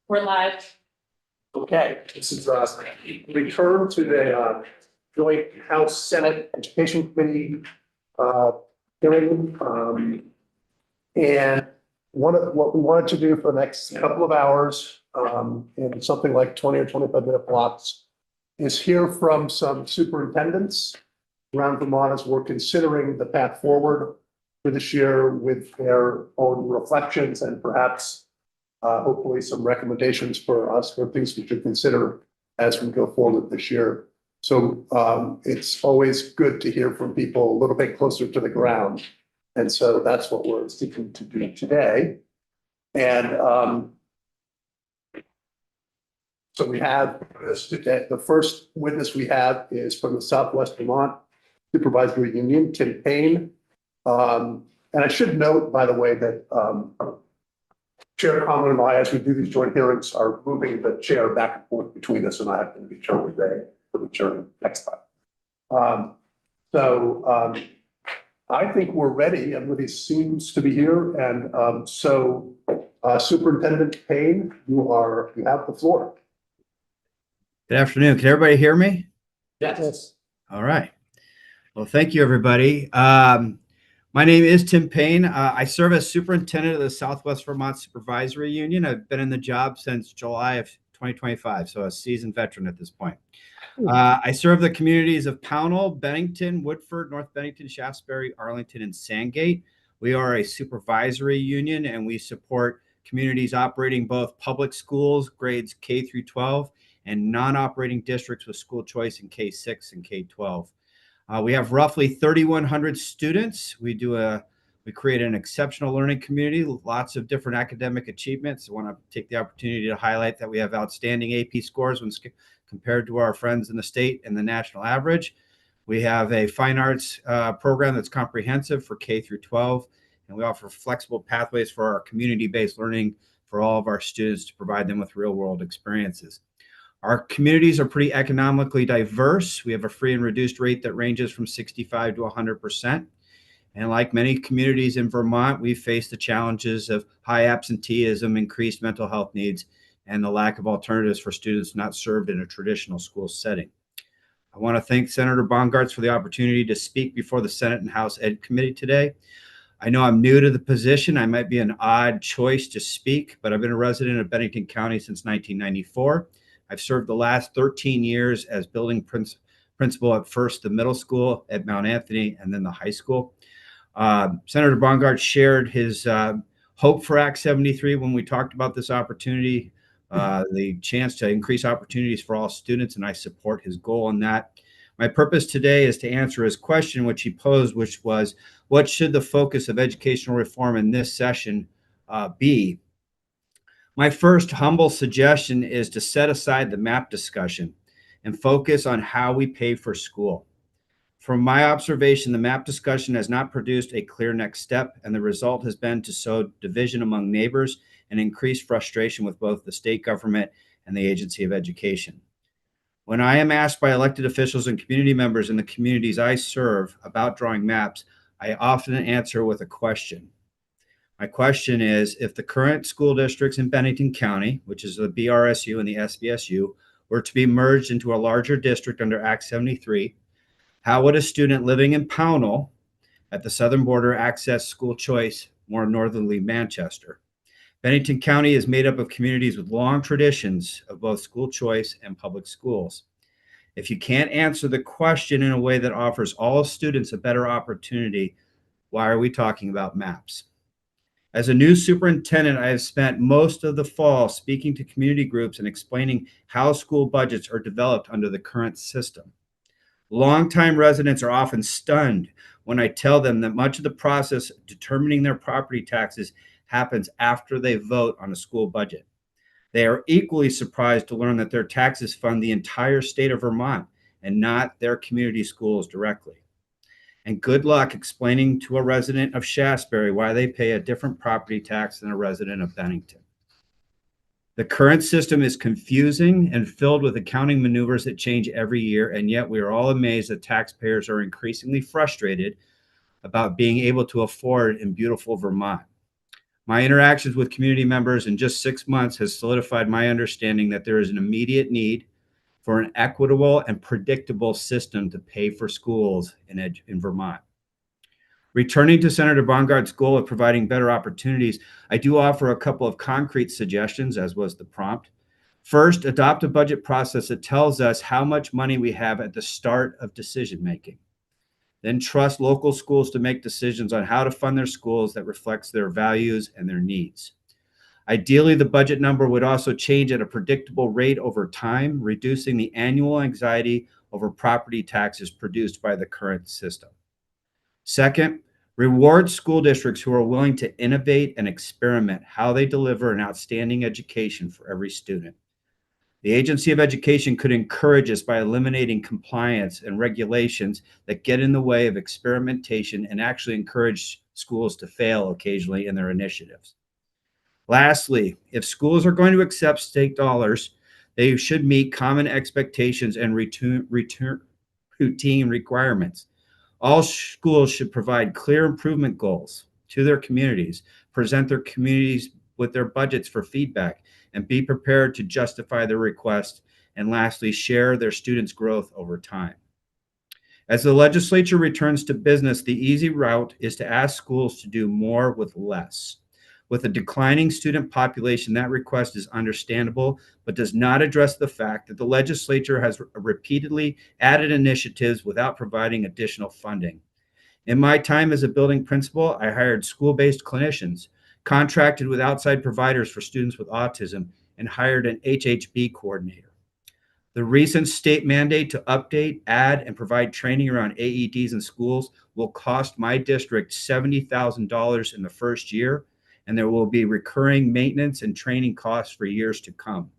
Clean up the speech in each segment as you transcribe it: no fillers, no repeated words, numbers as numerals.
We're live. Okay, this is return to the joint House Senate Education Committee hearing. And one of what we wanted to do for the next couple of hours, in something like 20 or 25-minute blocks, is hear from some superintendents around Vermont as we're considering the path forward for this year with their own reflections and perhaps hopefully some recommendations for us for things we should consider as we go forward this year. So it's always good to hear from people a little bit closer to the ground. And so that's what we're seeking to do today. And so we have the first witness we have is from the Southwest Vermont Supervisory Union, Tim Payne. And I should note, by the way, that Chair Conlon and I, as we do these joint hearings, are moving the chair back and forth between us, and I have to be sure today for the chair next time. I think we're ready. Everybody seems to be here, and Superintendent Payne, you have the floor. Good afternoon. Can everybody hear me? Yes. All right. Well, thank you, everybody. My name is Tim Payne. I serve as superintendent of the Southwest Vermont Supervisory Union. I've been in the job since July of 2025, so a seasoned veteran at this point. I serve the communities of Pownell, Bennington, Woodford, North Bennington, Shaftesbury, Arlington, and Sandgate. We are a supervisory union, and we support communities operating both public schools, grades K through 12, and non-operating districts with school choice in K-6 and K-12. We have roughly 3,100 students. We create an exceptional learning community, lots of different academic achievements. I want to take the opportunity to highlight that we have outstanding AP scores when compared to our friends in the state and the national average. We have a fine arts program that's comprehensive for K through 12, and we offer flexible pathways for our community-based learning for all of our students to provide them with real-world experiences. Our communities are pretty economically diverse. We have a free and reduced rate that ranges from 65 to 100%. And like many communities in Vermont, we face the challenges of high absenteeism, increased mental health needs, and the lack of alternatives for students not served in a traditional school setting. I want to thank Senator Bongartz for the opportunity to speak before the Senate and House Ed Committee today. I know I'm new to the position. I might be an odd choice to speak, but I've been a resident of Bennington County since 1994. I've served the last 13 years as building principal at first the middle school at Mount Anthony and then the high school. Senator Bongartz shared his hope for Act 73 when we talked about this opportunity, the chance to increase opportunities for all students, and I support his goal on that. My purpose today is to answer his question, which he posed, which was, what should the focus of educational reform in this session be? My first humble suggestion is to set aside the MAP discussion and focus on how we pay for school. From my observation, the MAP discussion has not produced a clear next step, and the result has been to sow division among neighbors and increase frustration with both the state government and the Agency of Education. When I am asked by elected officials and community members in the communities I serve about drawing maps, I often answer with a question. My question is, if the current school districts in Bennington County, which is the BRSU and the SBSU, were to be merged into a larger district under Act 73, how would a student living in Pownell at the southern border access school choice more northerly Manchester? Bennington County is made up of communities with long traditions of both school choice and public schools. If you can't answer the question in a way that offers all students a better opportunity, why are we talking about maps? As a new superintendent, I have spent most of the fall speaking to community groups and explaining how school budgets are developed under the current system. Longtime residents are often stunned when I tell them that much of the process of determining their property taxes happens after they vote on a school budget. They are equally surprised to learn that their taxes fund the entire state of Vermont and not their community schools directly. And good luck explaining to a resident of Shaftesbury why they pay a different property tax than a resident of Bennington. The current system is confusing and filled with accounting maneuvers that change every year, and yet we are all amazed that taxpayers are increasingly frustrated about being able to afford in beautiful Vermont. My interactions with community members in just 6 months has solidified my understanding that there is an immediate need for an equitable and predictable system to pay for schools in Vermont. Returning to Senator Bongard's goal of providing better opportunities, I do offer a couple of concrete suggestions, as was the prompt. First, adopt a budget process that tells us how much money we have at the start of decision making. Then trust local schools to make decisions on how to fund their schools that reflects their values and their needs. Ideally, the budget number would also change at a predictable rate over time, reducing the annual anxiety over property taxes produced by the current system. Second, reward school districts who are willing to innovate and experiment how they deliver an outstanding education for every student. The Agency of Education could encourage us by eliminating compliance and regulations that get in the way of experimentation and actually encourage schools to fail occasionally in their initiatives. Lastly, if schools are going to accept state dollars, they should meet common expectations and routine requirements. All schools should provide clear improvement goals to their communities, present their communities with their budgets for feedback, and be prepared to justify their request. And lastly, share their students' growth over time. As the legislature returns to business, the easy route is to ask schools to do more with less. With a declining student population, that request is understandable, but does not address the fact that the legislature has repeatedly added initiatives without providing additional funding. In my time as a building principal, I hired school-based clinicians, contracted with outside providers for students with autism, and hired an HHB coordinator. The recent state mandate to update, add, and provide training around AEDs in schools will cost my district $70,000 in the first year, and there will be recurring maintenance and training costs for years to come.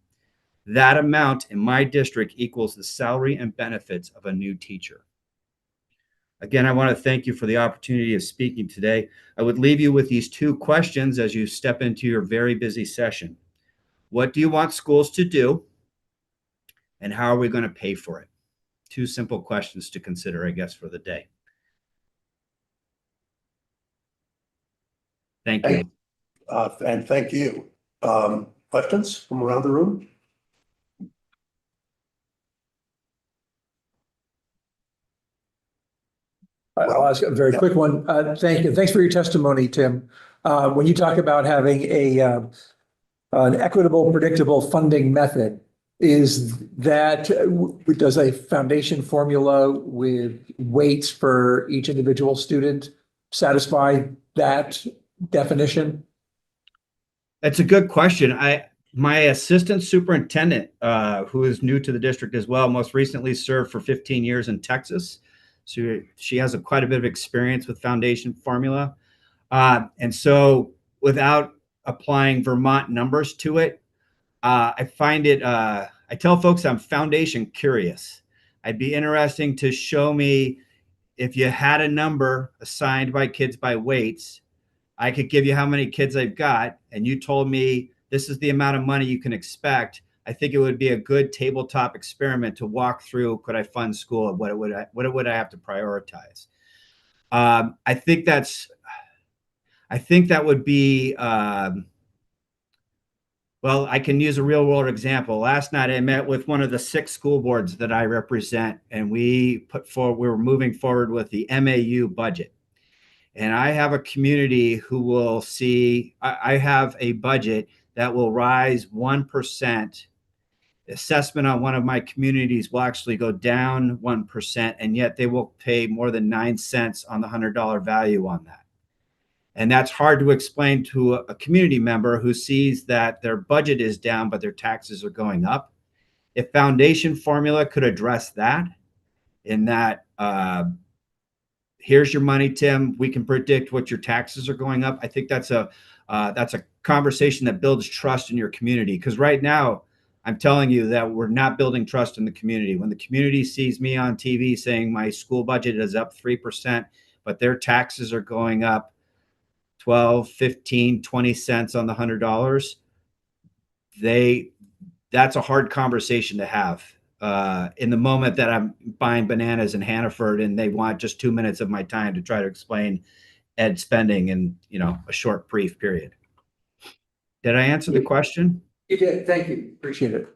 That amount in my district equals the salary and benefits of a new teacher. Again, I want to thank you for the opportunity of speaking today. I would leave you with these two questions as you step into your very busy session. What do you want schools to do? And how are we going to pay for it? Two simple questions to consider, I guess, for the day. Thank you. And thank you. Questions from around the room? I'll ask a very quick one. Thank you. Thanks for your testimony, Tim. When you talk about having an equitable, predictable funding method, is that, does a foundation formula with weights for each individual student satisfy that definition? That's a good question. My assistant superintendent, who is new to the district as well, most recently served for 15 years in Texas. So she has quite a bit of experience with foundation formula. And so without applying Vermont numbers to it, I find it, I tell folks I'm foundation curious. I'd be interesting to show me if you had a number assigned by kids by weights, I could give you how many kids I've got, and you told me this is the amount of money you can expect. I think it would be a good tabletop experiment to walk through. Could I fund school? What would I have to prioritize? I think that would be, well, I can use a real world example. Last night I met with one of the 6 school boards that I represent, and we were moving forward with the MAU budget. And I have a community who will see, I have a budget that will rise 1%. Assessment on one of my communities will actually go down 1%, and yet they will pay more than 9 cents on the $100 value on that. And that's hard to explain to a community member who sees that their budget is down, but their taxes are going up. If foundation formula could address that, in that, here's your money, Tim, we can predict what your taxes are going up. I think that's a conversation that builds trust in your community. Because right now, I'm telling you that we're not building trust in the community. When the community sees me on TV saying my school budget is up 3%, but their taxes are going up 12, 15, 20 cents on the $100, that's a hard conversation to have. In the moment that I'm buying bananas in Hannaford and they want just 2 minutes of my time to try to explain ed spending in, a short brief period. Did I answer the question? You did. Thank you. Appreciate it.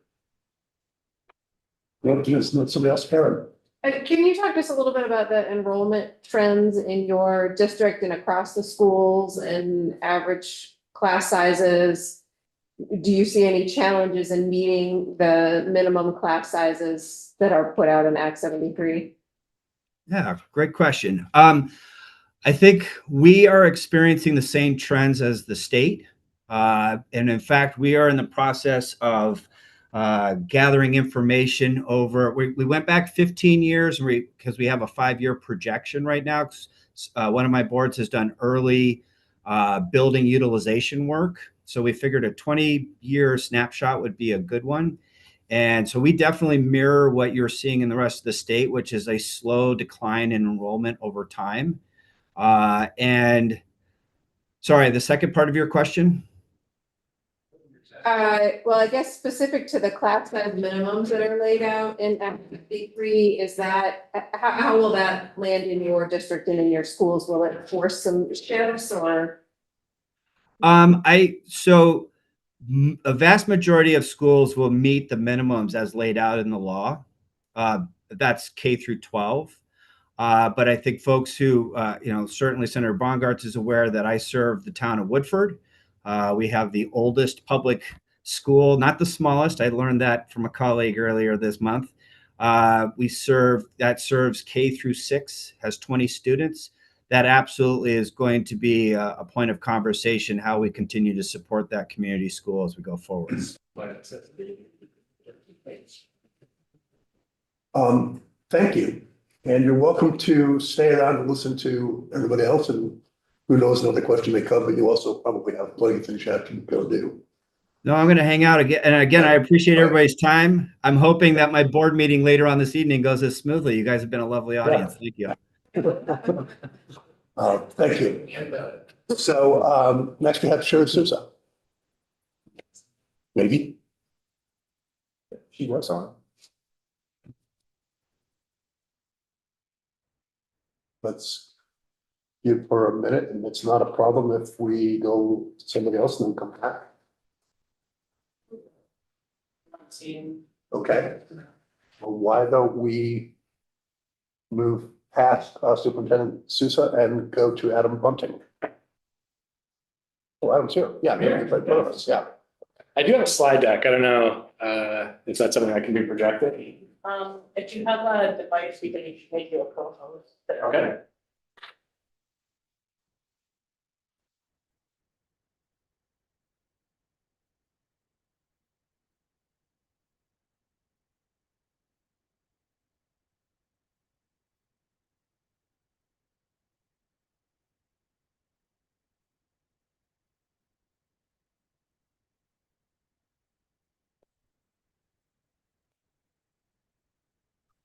Well, just let somebody else, Karen. Can you talk to us a little bit about the enrollment trends in your district and across the schools and average class sizes? Do you see any challenges in meeting the minimum class sizes that are put out in Act 73? Yeah, great question. I think we are experiencing the same trends as the state. And in fact, we are in the process of gathering information over, we went back 15 years because we have a 5-year projection right now. One of my boards has done early building utilization work. So we figured a 20-year snapshot would be a good one. And so we definitely mirror what you're seeing in the rest of the state, which is a slow decline in enrollment over time. And sorry, the second part of your question? Well, I guess specific to the class size minimums that are laid out in Act 73, is that, how will that land in your district and in your schools? Will it force some shifts or? So a vast majority of schools will meet the minimums as laid out in the law. That's K through 12. But I think folks who, certainly Senator Bongartz is aware that I serve the town of Woodford. We have the oldest public school, not the smallest. I learned that from a colleague earlier this month. That serves K through 6, has 20 students. That absolutely is going to be a point of conversation, how we continue to support that community school as we go forward. Thank you. And you're welcome to stay around and listen to everybody else, and who knows, another question may come, but you also probably have plenty of things you have to go do. No, I'm going to hang out again. And again, I appreciate everybody's time. I'm hoping that my board meeting later on this evening goes as smoothly. You guys have been a lovely audience. Thank you. Thank you. So next we have Sherry Sousa. Maybe. She was on. Let's give her a minute, and it's not a problem if we go to somebody else and then come back. Okay. Well, why don't we move past Superintendent Sousa and go to Adam Bunting? Oh, Adam's here. Yeah, yeah. I do have a slide deck. I don't know if that's something that can be projected. If you have a device, we can make you a co-host. Okay.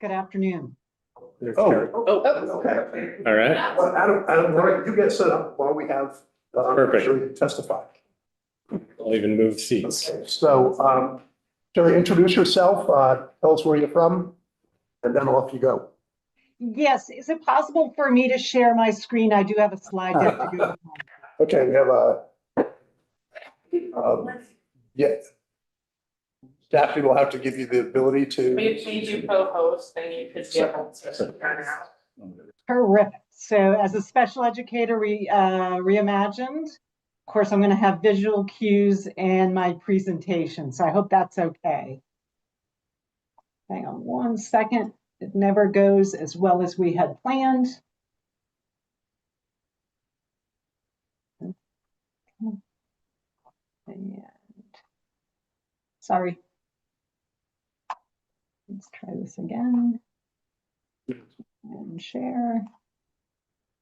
Good afternoon. Oh, okay. All right. Well, Adam, why don't you get set up while we have Perfect. Sherry testify. I'll even move seats. Okay, so, Sherry, introduce yourself, tell us where you're from, and then off you go. Yes, is it possible for me to share my screen? I do have a slide deck to go. Okay, we have yes. Daphne will have to give you the ability to. We made you co-host, then you could be able to turn out. Terrific. So as a special educator reimagined, of course, I'm going to have visual cues and my presentation. So I hope that's okay. Hang on one second. It never goes as well as we had planned. And sorry. Let's try this again. And share.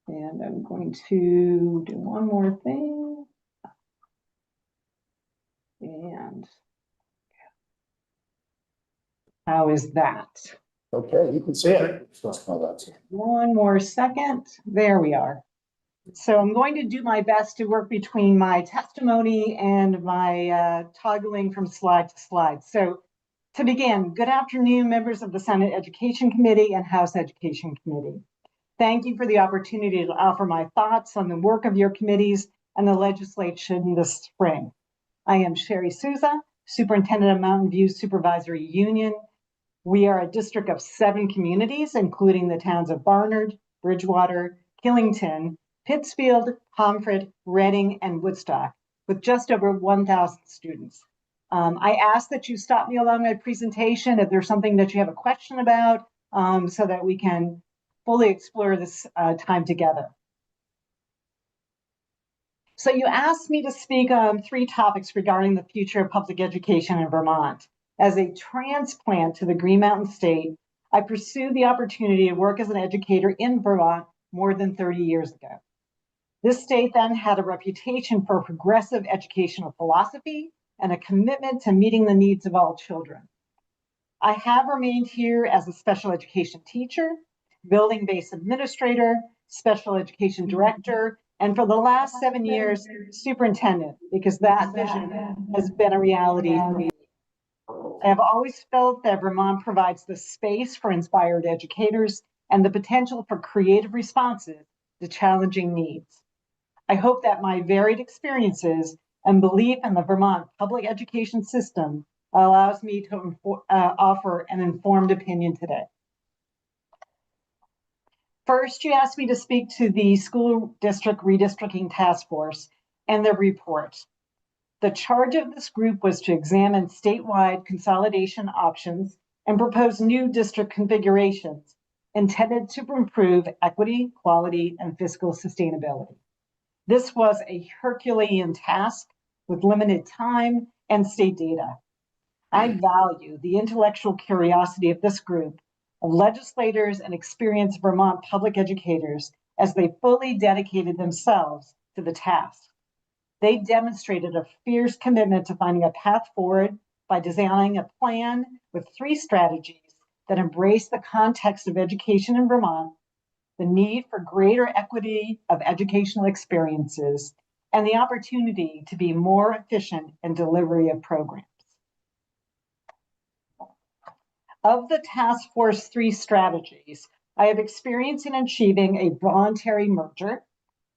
And I'm going to do one more thing. And how is that? Okay, you can see it. One more second. There we are. So I'm going to do my best to work between my testimony and my toggling from slide to slide. So to begin, good afternoon, members of the Senate Education Committee and House Education Committee. Thank you for the opportunity to offer my thoughts on the work of your committees and the legislation this spring. I am Sherry Souza, Superintendent of Mountain View Supervisory Union. We are a district of 7 communities, including the towns of Barnard, Bridgewater, Killington, Pittsfield, Pomfret, Reading, and Woodstock, with just over 1,000 students. I ask that you stop me along my presentation if there's something that you have a question about, so that we can fully explore this time together. So you asked me to speak on 3 topics regarding the future of public education in Vermont. As a transplant to the Green Mountain State, I pursued the opportunity to work as an educator in Vermont more than 30 years ago. This state then had a reputation for progressive educational philosophy and a commitment to meeting the needs of all children. I have remained here as a special education teacher, building-based administrator, special education director, and for the last 7 years, superintendent, because that vision has been a reality for me. I have always felt that Vermont provides the space for inspired educators and the potential for creative responses to challenging needs. I hope that my varied experiences and belief in the Vermont public education system allows me to offer an informed opinion today. First, you asked me to speak to the School District Redistricting Task Force and their report. The charge of this group was to examine statewide consolidation options and propose new district configurations intended to improve equity, quality, and fiscal sustainability. This was a Herculean task with limited time and state data. I value the intellectual curiosity of this group of legislators and experienced Vermont public educators as they fully dedicated themselves to the task. They demonstrated a fierce commitment to finding a path forward by designing a plan with 3 strategies that embrace the context of education in Vermont, the need for greater equity of educational experiences, and the opportunity to be more efficient in delivery of programs. Of the task force 3 strategies, I have experience in achieving a voluntary merger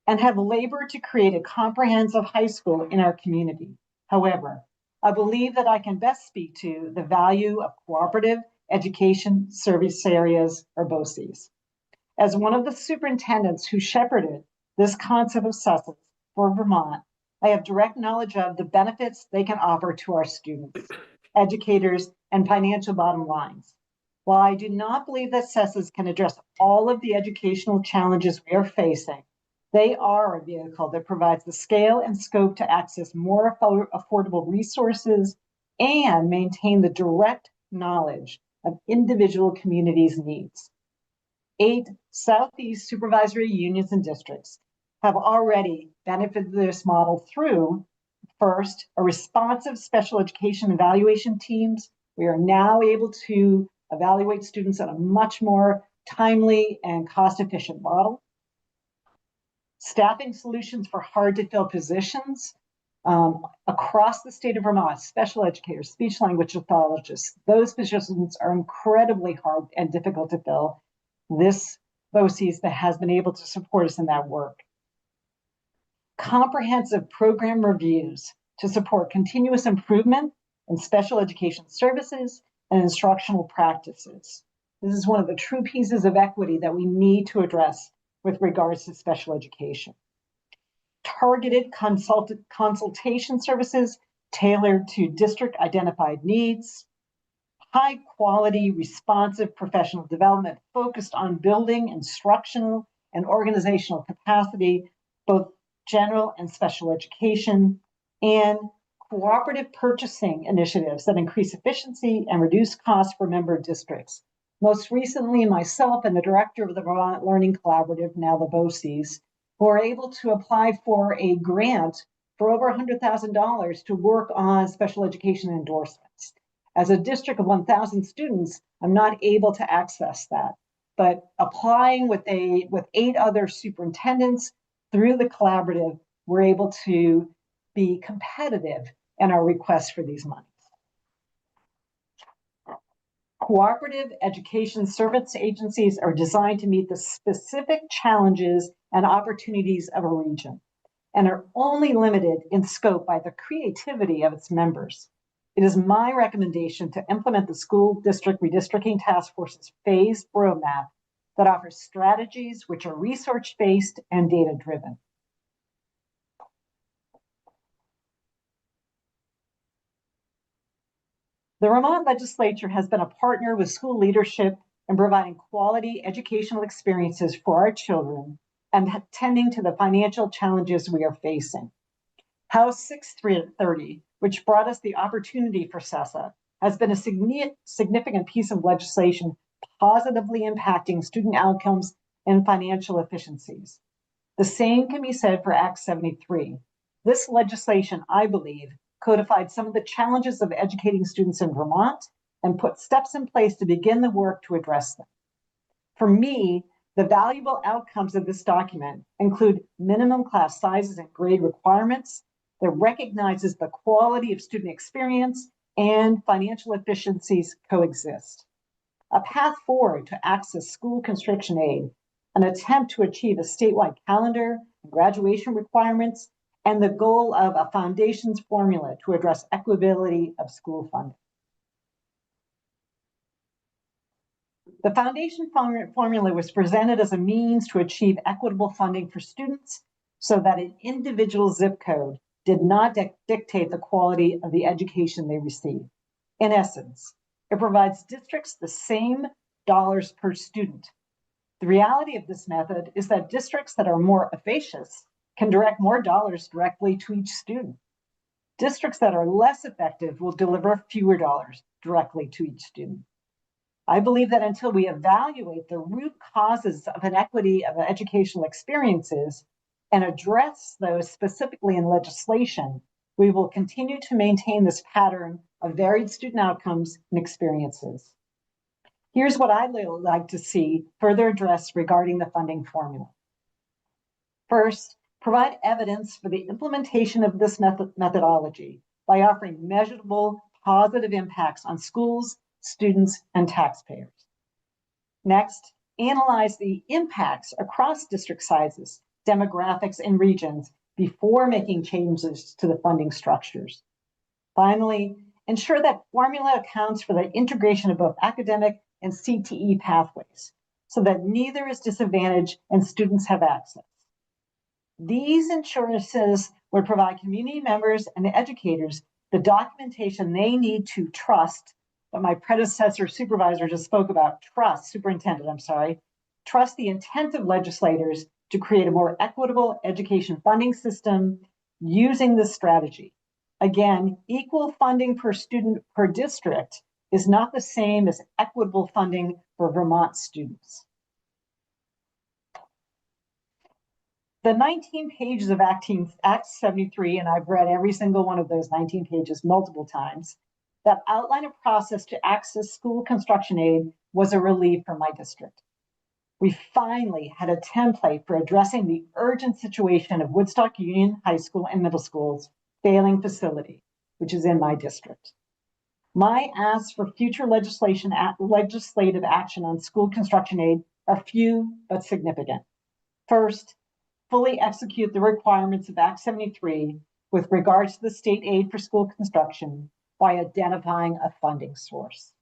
and have labored to create a comprehensive high school in our community. However, I believe that I can best speak to the value of cooperative education service areas, or BOCES. As one of the superintendents who shepherded this concept of success for Vermont, I have direct knowledge of the benefits they can offer to our students, educators, and financial bottom lines. While I do not believe that CESAs can address all of the educational challenges we are facing, they are a vehicle that provides the scale and scope to access more affordable resources and maintain the direct knowledge of individual communities' needs. 8 Southeast supervisory unions and districts have already benefited this model through, first, a responsive special education evaluation teams. We are now able to evaluate students in a much more timely and cost-efficient model. Staffing solutions for hard-to-fill positions across the state of Vermont, special educators, speech language pathologists, those positions are incredibly hard and difficult to fill. This BOCES that has been able to support us in that work. Comprehensive program reviews to support continuous improvement in special education services and instructional practices. This is one of the true pieces of equity that we need to address with regards to special education. Targeted consultation services tailored to district identified needs. High quality, responsive professional development focused on building instructional and organizational capacity, both general and special education, and cooperative purchasing initiatives that increase efficiency and reduce costs for member districts. Most recently, myself and the director of the Vermont Learning Collaborative, now the BOCES, who are able to apply for a grant for over $100,000 to work on special education endorsements. As a district of 1,000 students, I'm not able to access that, but applying with 8 other superintendents through the collaborative, we're able to be competitive in our requests for these monies. Cooperative education service agencies are designed to meet the specific challenges and opportunities of a region. and are only limited in scope by the creativity of its members. It is my recommendation to implement the school district redistricting task force's phased roadmap that offers strategies which are research-based and data-driven. The Vermont legislature has been a partner with school leadership in providing quality educational experiences for our children and attending to the financial challenges we are facing. House 630, which brought us the opportunity for CESA, has been a significant piece of legislation positively impacting student outcomes and financial efficiencies. The same can be said for Act 73. This legislation, I believe, codified some of the challenges of educating students in Vermont and put steps in place to begin the work to address them. For me, the valuable outcomes of this document include minimum class sizes and grade requirements that recognizes the quality of student experience and financial efficiencies coexist. A path forward to access school construction aid, an attempt to achieve a statewide calendar, graduation requirements, and the goal of a foundations formula to address equitability of school funding. The foundation formula was presented as a means to achieve equitable funding for students so that an individual zip code did not dictate the quality of the education they receive. In essence, it provides districts the same dollars per student. The reality of this method is that districts that are more efficacious can direct more dollars directly to each student. Districts that are less effective will deliver fewer dollars directly to each student. I believe that until we evaluate the root causes of inequity of educational experiences and address those specifically in legislation, we will continue to maintain this pattern of varied student outcomes and experiences. Here's what I'd like to see further addressed regarding the funding formula. First, provide evidence for the implementation of this methodology by offering measurable positive impacts on schools, students, and taxpayers. Next, analyze the impacts across district sizes, demographics, and regions before making changes to the funding structures. Finally, ensure that formula accounts for the integration of both academic and CTE pathways so that neither is disadvantaged and students have access. These assurances would provide community members and educators the documentation they need to trust what my predecessor supervisor just spoke about, trust the intent of legislators to create a more equitable education funding system using this strategy. Again, equal funding per student per district is not the same as equitable funding for Vermont students. The 19 pages of Act 73, and I've read every single one of those 19 pages multiple times, that outline a process to access school construction aid was a relief for my district. We finally had a template for addressing the urgent situation of Woodstock Union High School and Middle School's failing facility, which is in my district. My asks for future legislative action on school construction aid are few but significant. First, fully execute the requirements of Act 73 with regards to the state aid for school construction by identifying a funding source.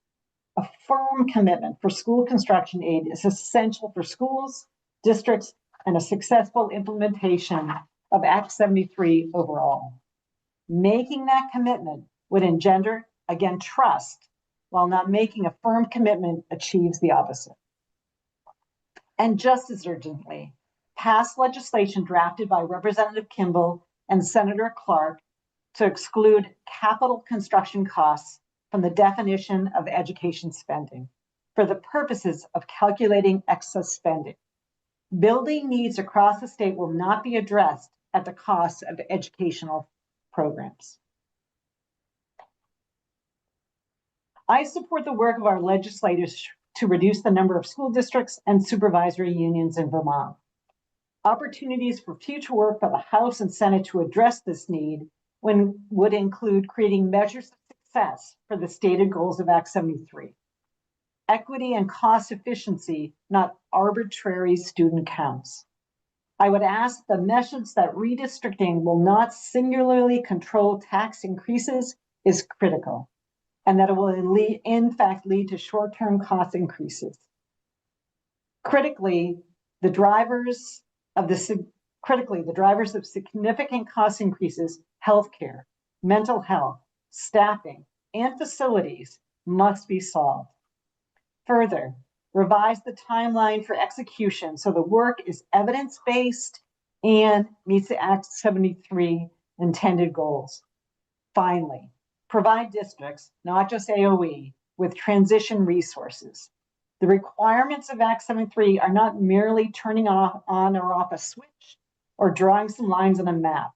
A firm commitment for school construction aid is essential for schools, districts, and a successful implementation of Act 73 overall. Making that commitment would engender, again, trust, while not making a firm commitment achieves the opposite. And just as urgently, pass legislation drafted by Representative Kimball and Senator Clark to exclude capital construction costs from the definition of education spending for the purposes of calculating excess spending. Building needs across the state will not be addressed at the cost of educational programs. I support the work of our legislators to reduce the number of school districts and supervisory unions in Vermont. Opportunities for future work by the House and Senate to address this need would include creating measures of success for the stated goals of Act 73. Equity and cost efficiency, not arbitrary student counts. I would ask the message that redistricting will not singularly control tax increases is critical, and that it will in fact lead to short-term cost increases. Critically, the drivers of significant cost increases, healthcare, mental health, staffing, and facilities must be solved. Further, revise the timeline for execution so the work is evidence-based and meets the Act 73 intended goals. Finally, provide districts, not just AOE, with transition resources. The requirements of Act 73 are not merely turning on or off a switch or drawing some lines on a map.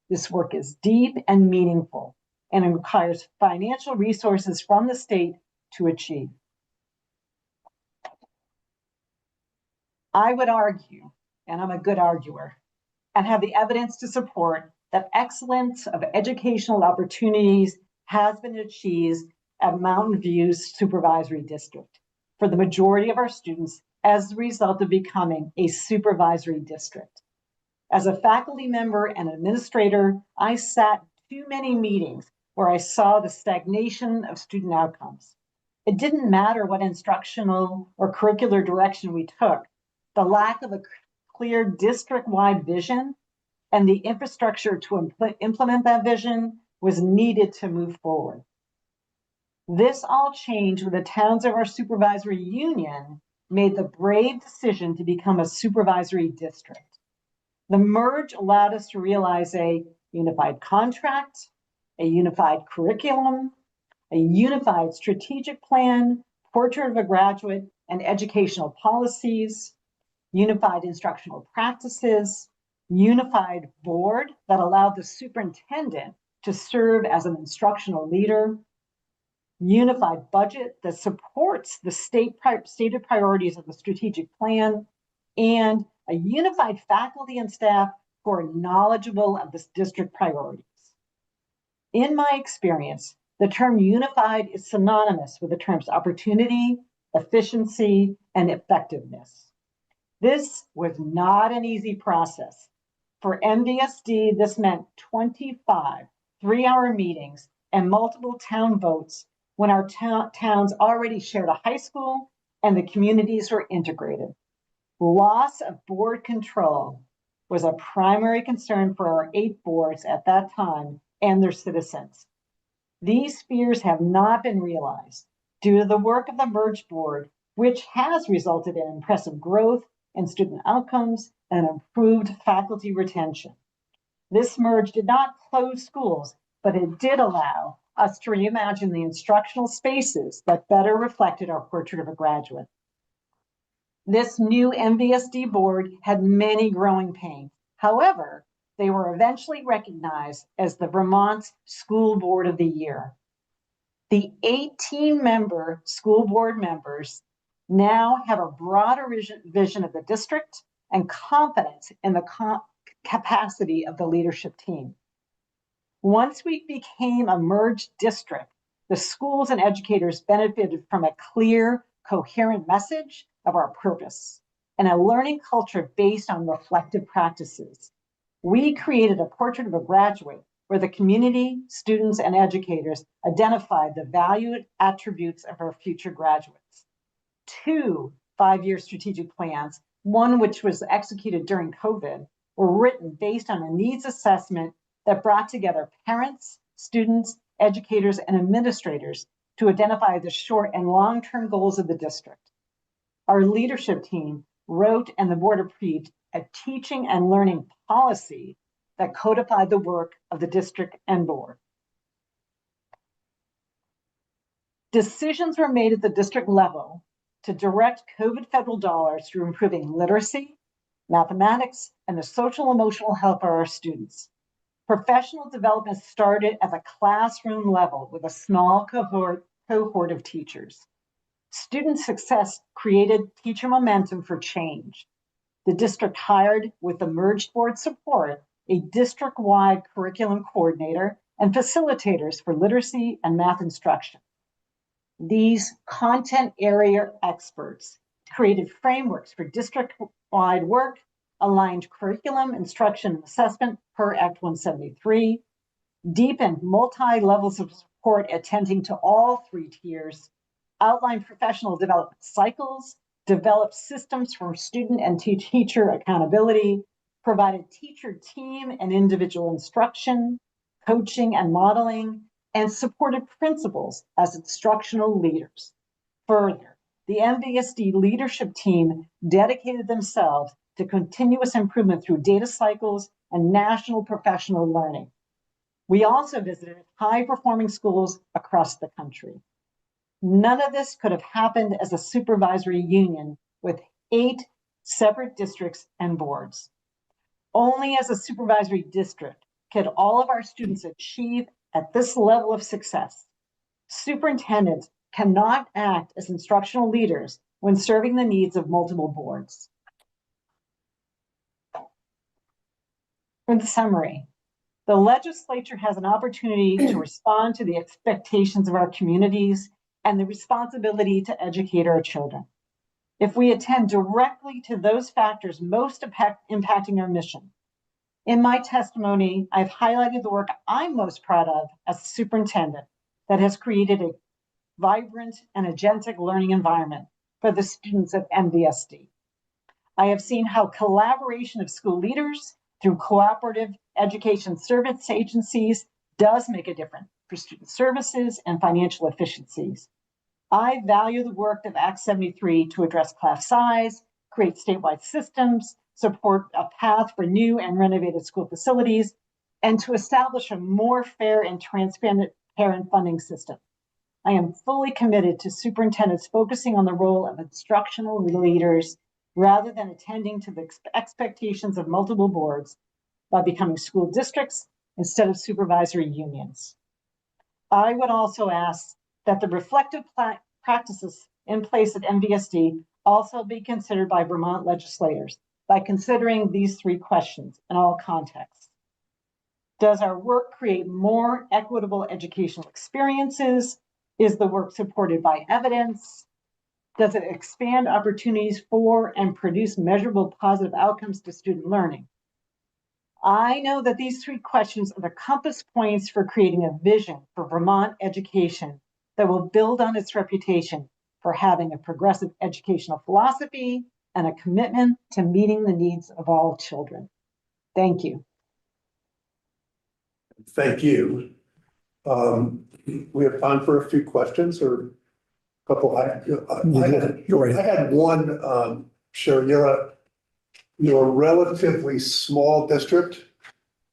This work is deep and meaningful, and it requires financial resources from the state to achieve. I would argue, and I'm a good arguer, and have the evidence to support that excellence of educational opportunities has been achieved at Mountain View's supervisory district for the majority of our students as a result of becoming a supervisory district. As a faculty member and administrator, I sat too many meetings where I saw the stagnation of student outcomes. It didn't matter what instructional or curricular direction we took. The lack of a clear district-wide vision and the infrastructure to implement that vision was needed to move forward. This all changed when the towns of our supervisory union made the brave decision to become a supervisory district. The merge allowed us to realize a unified contract, a unified curriculum, a unified strategic plan, portrait of a graduate, and educational policies, unified instructional practices, unified board that allowed the superintendent to serve as an instructional leader, unified budget that supports the stated priorities of the strategic plan, and a unified faculty and staff who are knowledgeable of the district priorities. In my experience, the term unified is synonymous with the terms opportunity, efficiency, and effectiveness. This was not an easy process. For MVSD, this meant 25 3-hour meetings and multiple town votes when our towns already shared a high school and the communities were integrated. Loss of board control was a primary concern for our 8 boards at that time and their citizens. These fears have not been realized due to the work of the merged board, which has resulted in impressive growth in student outcomes and improved faculty retention. This merge did not close schools, but it did allow us to reimagine the instructional spaces that better reflected our portrait of a graduate. This new MVSD board had many growing pains. However, they were eventually recognized as the Vermont School Board of the Year. The 18-member school board members now have a broader vision of the district and confidence in the capacity of the leadership team. Once we became a merged district, the schools and educators benefited from a clear, coherent message of our purpose and a learning culture based on reflective practices. We created a portrait of a graduate where the community, students, and educators identified the valued attributes of our future graduates. 2 5-year strategic plans, one which was executed during COVID, were written based on a needs assessment that brought together parents, students, educators, and administrators to identify the short and long-term goals of the district. Our leadership team wrote and the board approved a teaching and learning policy that codified the work of the district and board. Decisions were made at the district level to direct COVID federal dollars through improving literacy, mathematics, and the social emotional health of our students. Professional development started at the classroom level with a small cohort of teachers. Student success created teacher momentum for change. The district hired, with the merged board support, a district-wide curriculum coordinator and facilitators for literacy and math instruction. These content area experts created frameworks for district-wide work aligned curriculum, instruction, and assessment per Act 173, deepened multi-levels of support attending to all 3 tiers, outlined professional development cycles, developed systems for student and teacher accountability, provided teacher team and individual instruction, coaching and modeling, and supported principals as instructional leaders. Further, the MVSD leadership team dedicated themselves to continuous improvement through data cycles and national professional learning. We also visited high-performing schools across the country. None of this could have happened as a supervisory union with 8 separate districts and boards. Only as a supervisory district could all of our students achieve at this level of success. Superintendents cannot act as instructional leaders when serving the needs of multiple boards. For the summary, the legislature has an opportunity to respond to the expectations of our communities and the responsibility to educate our children. If we attend directly to those factors most impacting our mission. In my testimony, I've highlighted the work I'm most proud of as a superintendent that has created a vibrant and agentic learning environment for the students at MVSD. I have seen how collaboration of school leaders through cooperative education service agencies does make a difference for student services and financial efficiencies. I value the work of Act 73 to address class size, create statewide systems, support a path for new and renovated school facilities, and to establish a more fair and transparent parent funding system. I am fully committed to superintendents focusing on the role of instructional leaders rather than attending to the expectations of multiple boards by becoming school districts instead of supervisory unions. I would also ask that the reflective practices in place at MVSD also be considered by Vermont legislators by considering these 3 questions in all contexts. Does our work create more equitable educational experiences? Is the work supported by evidence? Does it expand opportunities for and produce measurable positive outcomes to student learning? I know that these 3 questions are the compass points for creating a vision for Vermont education that will build on its reputation for having a progressive educational philosophy and a commitment to meeting the needs of all children. Thank you. Thank you. We have time for a few questions or a couple. I had one, Sherry, you're a relatively small district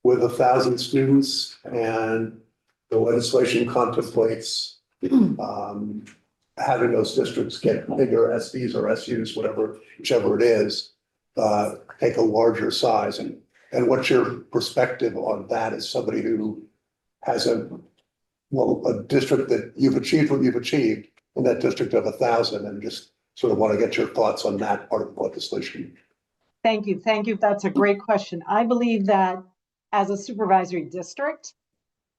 with 1,000 students, and the legislation contemplates having those districts get bigger SDs or SUs, whichever it is, take a larger size. And what's your perspective on that as somebody who has a district that you've achieved what you've achieved in that district of 1,000, and just sort of want to get your thoughts on that part of the legislation? Thank you. Thank you. That's a great question. I believe that as a supervisory district,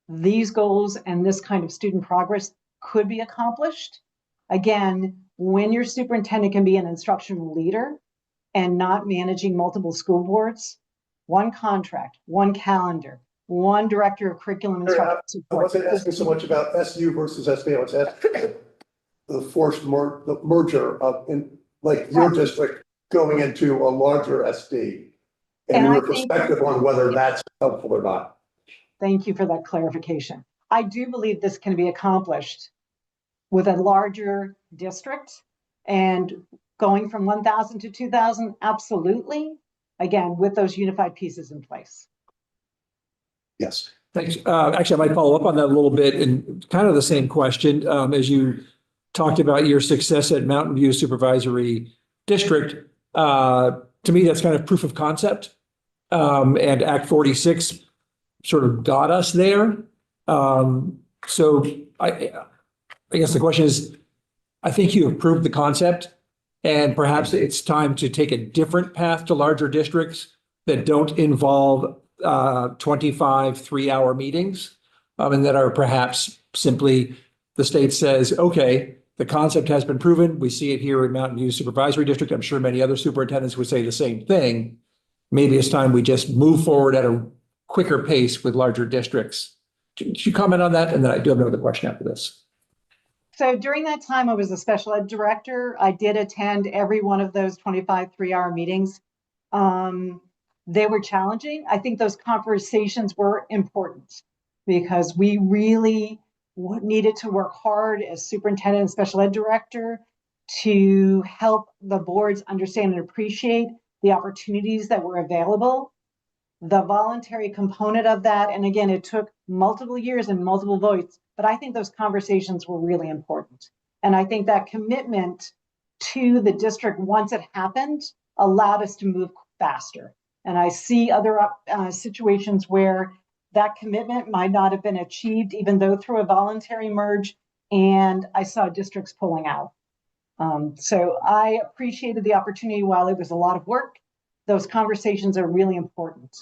these goals and this kind of student progress could be accomplished. Again, when your superintendent can be an instructional leader and not managing multiple school boards, one contract, one calendar, one director of curriculum instruction support. I wasn't asking so much about SU versus SD. I was asking the forced merger of your district going into a larger SD, and your perspective on whether that's helpful or not. Thank you for that clarification. I do believe this can be accomplished with a larger district, and going from 1,000 to 2,000, absolutely. Again, with those unified pieces in place. Yes. Thanks. Actually, I might follow up on that a little bit, and kind of the same question. As you talked about your success at Mountain View Supervisory District, to me, that's kind of proof of concept. And Act 46 sort of got us there. So I guess the question is, I think you have proved the concept, and perhaps it's time to take a different path to larger districts that don't involve 25 3-hour meetings, and that are perhaps simply the state says, okay, the concept has been proven. We see it here in Mountain View Supervisory District. I'm sure many other superintendents would say the same thing. maybe it's time we just move forward at a quicker pace with larger districts. Could you comment on that? And then I do have another question after this. So during that time, I was a special ed director. I did attend every one of those 25 3-hour meetings. They were challenging. I think those conversations were important because we really needed to work hard as superintendent and special ed director to help the boards understand and appreciate the opportunities that were available, the voluntary component of that. And again, it took multiple years and multiple votes, but I think those conversations were really important. And I think that commitment to the district, once it happened, allowed us to move faster. And I see other situations where that commitment might not have been achieved, even though through a voluntary merge, and I saw districts pulling out. So I appreciated the opportunity. While it was a lot of work, those conversations are really important.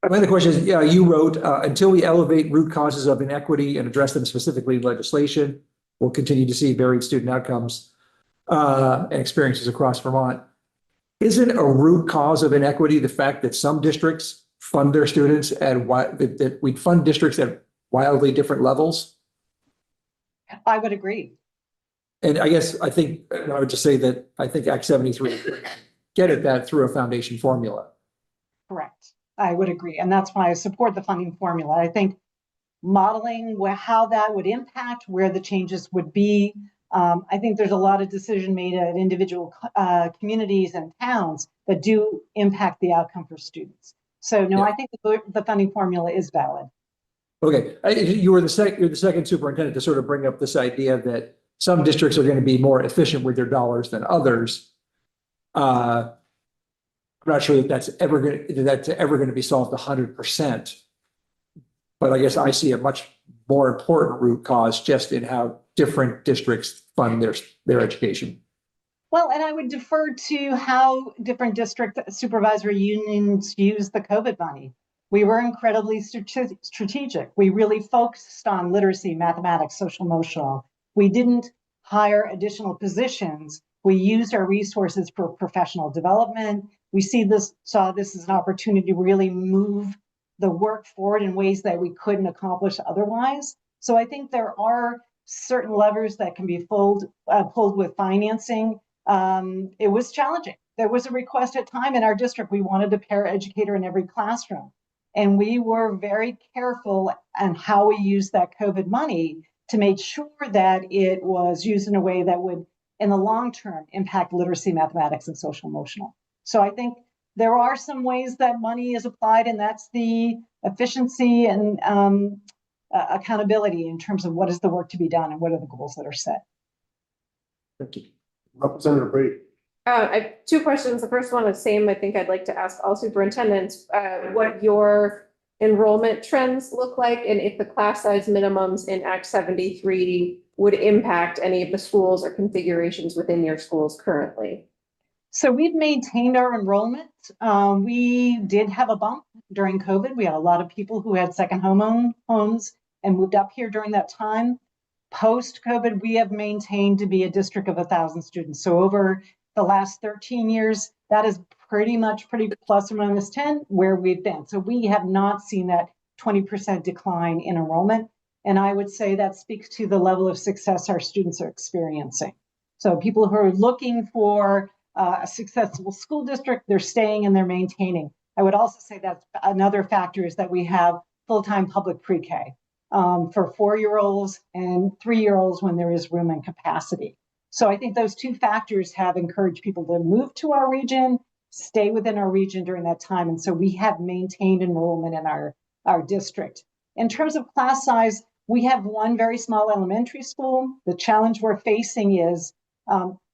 My other question is, you wrote, until we elevate root causes of inequity and address them specifically in legislation, we'll continue to see varied student outcomes and experiences across Vermont. Isn't a root cause of inequity the fact that some districts fund their students that we fund districts at wildly different levels? I would agree. And I guess I would just say that I think Act 73 get at that through a foundation formula. Correct. I would agree. And that's why I support the funding formula. I think modeling how that would impact, where the changes would be. I think there's a lot of decision made at individual communities and towns that do impact the outcome for students. So no, I think the funding formula is valid. Okay, you're the second superintendent to sort of bring up this idea that some districts are going to be more efficient with their dollars than others. I'm not sure that that's ever going to be solved 100%. But I guess I see a much more important root cause just in how different districts fund their education. Well, and I would defer to how different district supervisory unions use the COVID money. We were incredibly strategic. We really focused on literacy, mathematics, social emotional. We didn't hire additional positions. We used our resources for professional development. We saw this as an opportunity to really move the work forward in ways that we couldn't accomplish otherwise. So I think there are certain levers that can be pulled with financing. It was challenging. There was a request at time in our district. We wanted a paraeducator in every classroom. And we were very careful on how we used that COVID money to make sure that it was used in a way that would, in the long term, impact literacy, mathematics, and social emotional. So I think there are some ways that money is applied, and that's the efficiency and accountability in terms of what is the work to be done and what are the goals that are set. Thank you. Representative Brady. I have two questions. The first one is same. I think I'd like to ask all superintendents what your enrollment trends look like, and if the class size minimums in Act 73 would impact any of the schools or configurations within your schools currently. So we've maintained our enrollment. We did have a bump during COVID. We had a lot of people who had second homes and moved up here during that time. Post-COVID, we have maintained to be a district of 1,000 students. So over the last 13 years, that is pretty plus or minus 10 where we've been. So we have not seen that 20% decline in enrollment. And I would say that speaks to the level of success our students are experiencing. So people who are looking for a successful school district, they're staying and they're maintaining. I would also say that another factor is that we have full-time public pre-K for 4-year-olds and 3-year-olds when there is room and capacity. So I think those two factors have encouraged people to move to our region, stay within our region during that time. And so we have maintained enrollment in our district. In terms of class size, we have one very small elementary school. The challenge we're facing is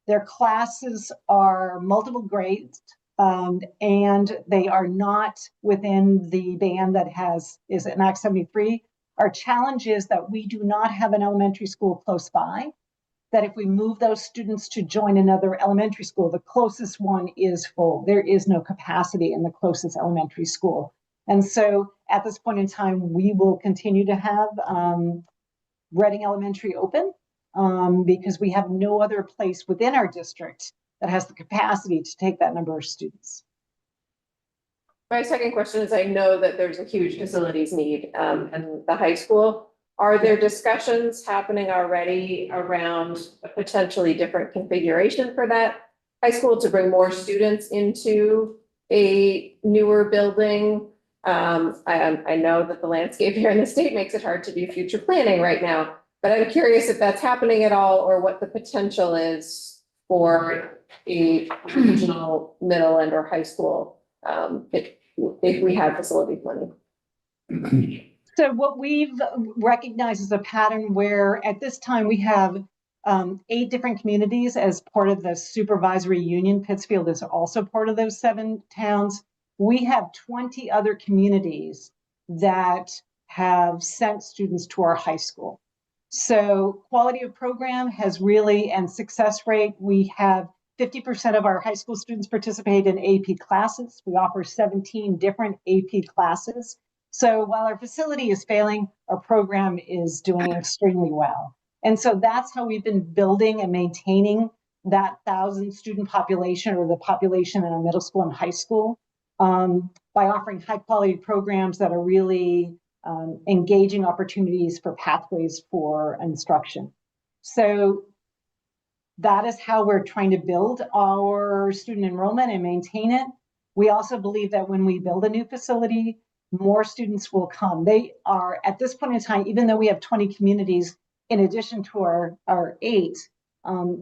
their classes are multiple grades and they are not within the band that is in Act 73. Our challenge is that we do not have an elementary school close by, that if we move those students to join another elementary school, the closest one is full. There is no capacity in the closest elementary school. And so at this point in time, we will continue to have Reading Elementary open because we have no other place within our district that has the capacity to take that number of students. My second question is, I know that there's a huge facilities need in the high school. Are there discussions happening already around a potentially different configuration for that high school to bring more students into a newer building? I know that the landscape here in the state makes it hard to do future planning right now, but I'm curious if that's happening at all or what the potential is for a regional middle and or high school if we have facility money. So what we've recognized is a pattern where at this time we have 8 different communities as part of the supervisory union. Pittsfield is also part of those 7 towns. We have 20 other communities that have sent students to our high school. So quality of program has really, and success rate, we have 50% of our high school students participate in AP classes. We offer 17 different AP classes. So while our facility is failing, our program is doing extremely well. And so that's how we've been building and maintaining that 1,000 student population or the population in our middle school and high school by offering high quality programs that are really engaging opportunities for pathways for instruction. So that is how we're trying to build our student enrollment and maintain it. We also believe that when we build a new facility, more students will come. They are, at this point in time, even though we have 20 communities in addition to our 8,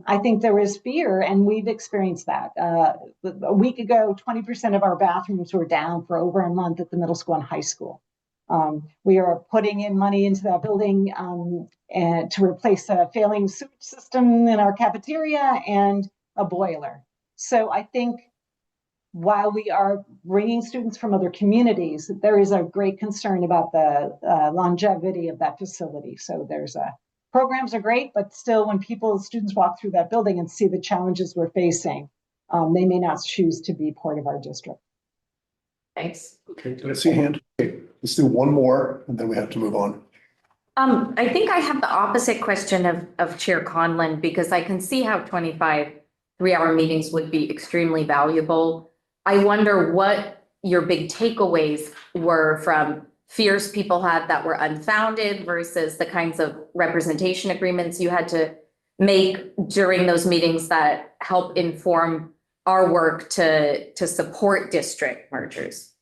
I think there is fear, and we've experienced that. A week ago, 20% of our bathrooms were down for over a month at the middle school and high school. We are putting in money into that building and to replace a failing sewage system in our cafeteria and a boiler. So I think while we are bringing students from other communities, there is a great concern about the longevity of that facility. So programs are great, but still when students walk through that building and see the challenges we're facing, they may not choose to be part of our district. Thanks. Okay, did I see a hand? Okay, let's do one more and then we have to move on. I think I have the opposite question of Chair Conlon, because I can see how 25 3-hour meetings would be extremely valuable. I wonder what your big takeaways were from fears people had that were unfounded versus the kinds of representation agreements you had to make during those meetings that help inform our work to support district mergers.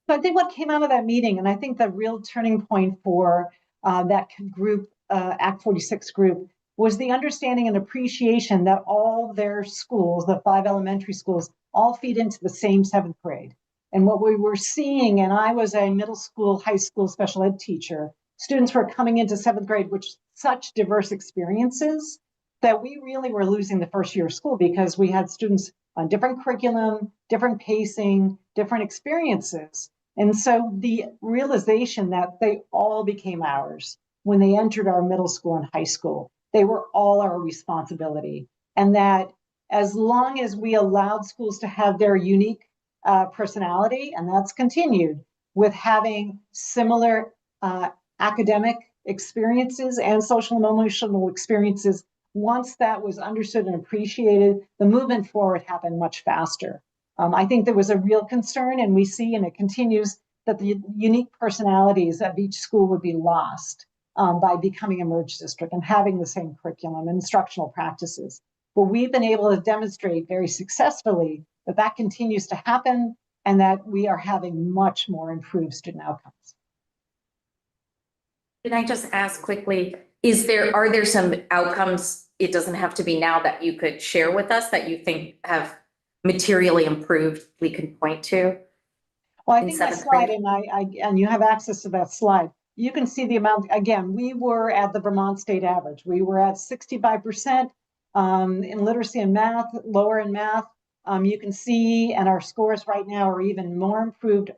So I think what came out of that meeting, and I think the real turning point for that group, Act 46 group, was the understanding and appreciation that all their schools, the 5 elementary schools, all feed into the same 7th grade. And what we were seeing, and I was a middle school, high school special ed teacher, students were coming into 7th grade with such diverse experiences that we really were losing the first year of school because we had students on different curriculum, different pacing, different experiences. And so the realization that they all became ours when they entered our middle school and high school, they were all our responsibility. And that as long as we allowed schools to have their unique personality, and that's continued with having similar academic experiences and social and emotional experiences, once that was understood and appreciated, the movement forward happened much faster. I think there was a real concern, and we see, and it continues, that the unique personalities of each school would be lost by becoming a merged district and having the same curriculum and instructional practices. But we've been able to demonstrate very successfully that that continues to happen and that we are having much more improved student outcomes. Can I just ask quickly, are there some outcomes, it doesn't have to be now, that you could share with us that you think have materially improved we can point to? Well, I think that slide, and you have access to that slide, you can see the amount. Again, we were at the Vermont state average. We were at 65% in literacy and math, lower in math. You can see, and our scores right now are even more improved.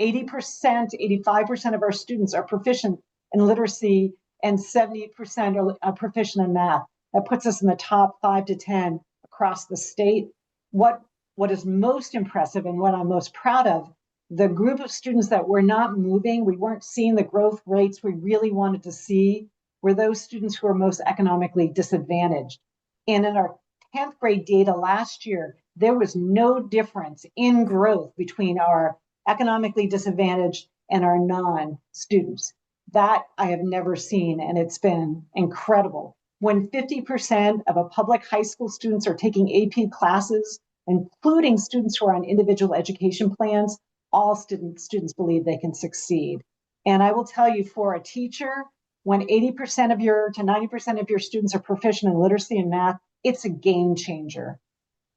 80%, 85% of our students are proficient in literacy and 70% are proficient in math. That puts us in the top 5 to 10 across the state. What is most impressive and what I'm most proud of, the group of students that were not moving, we weren't seeing the growth rates we really wanted to see, were those students who are most economically disadvantaged. And in our 10th grade data last year, there was no difference in growth between our economically disadvantaged and our non-students. That I have never seen, and it's been incredible. When 50% of a public high school students are taking AP classes, including students who are on individual education plans, all students believe they can succeed. And I will tell you, for a teacher, when 80% of your to 90% of your students are proficient in literacy and math, it's a game changer.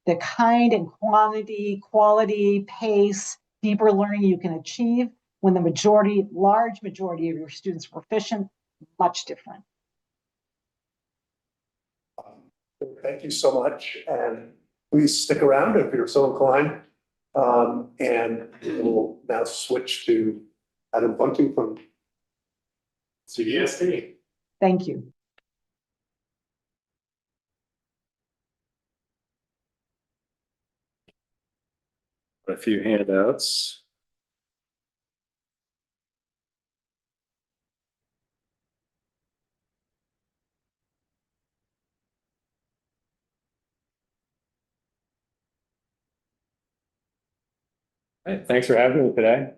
The kind and quality, pace, deeper learning you can achieve when the large majority of your students are proficient, much different. Thank you so much, and please stick around if you're so inclined. And we'll now switch to Adam Bunting from CVSD. Thank you. A few handouts. Hey, thanks for having me today.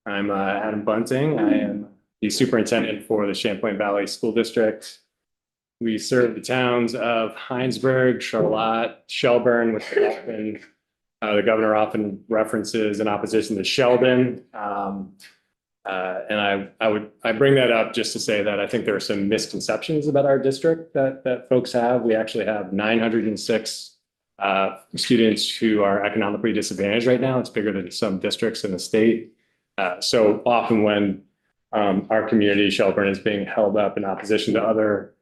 I'm Adam Bunting. I am the superintendent for the Champlain Valley School District. We serve the towns of Heinsberg, Charlotte, Shelburne, which often, the governor often references in opposition to Sheldon. And I bring that up just to say that I think there are some misconceptions about our district that folks have. We actually have 906 students who are economically disadvantaged right now. It's bigger than some districts in the state. So often when our community, Shelburne, is being held up in opposition to other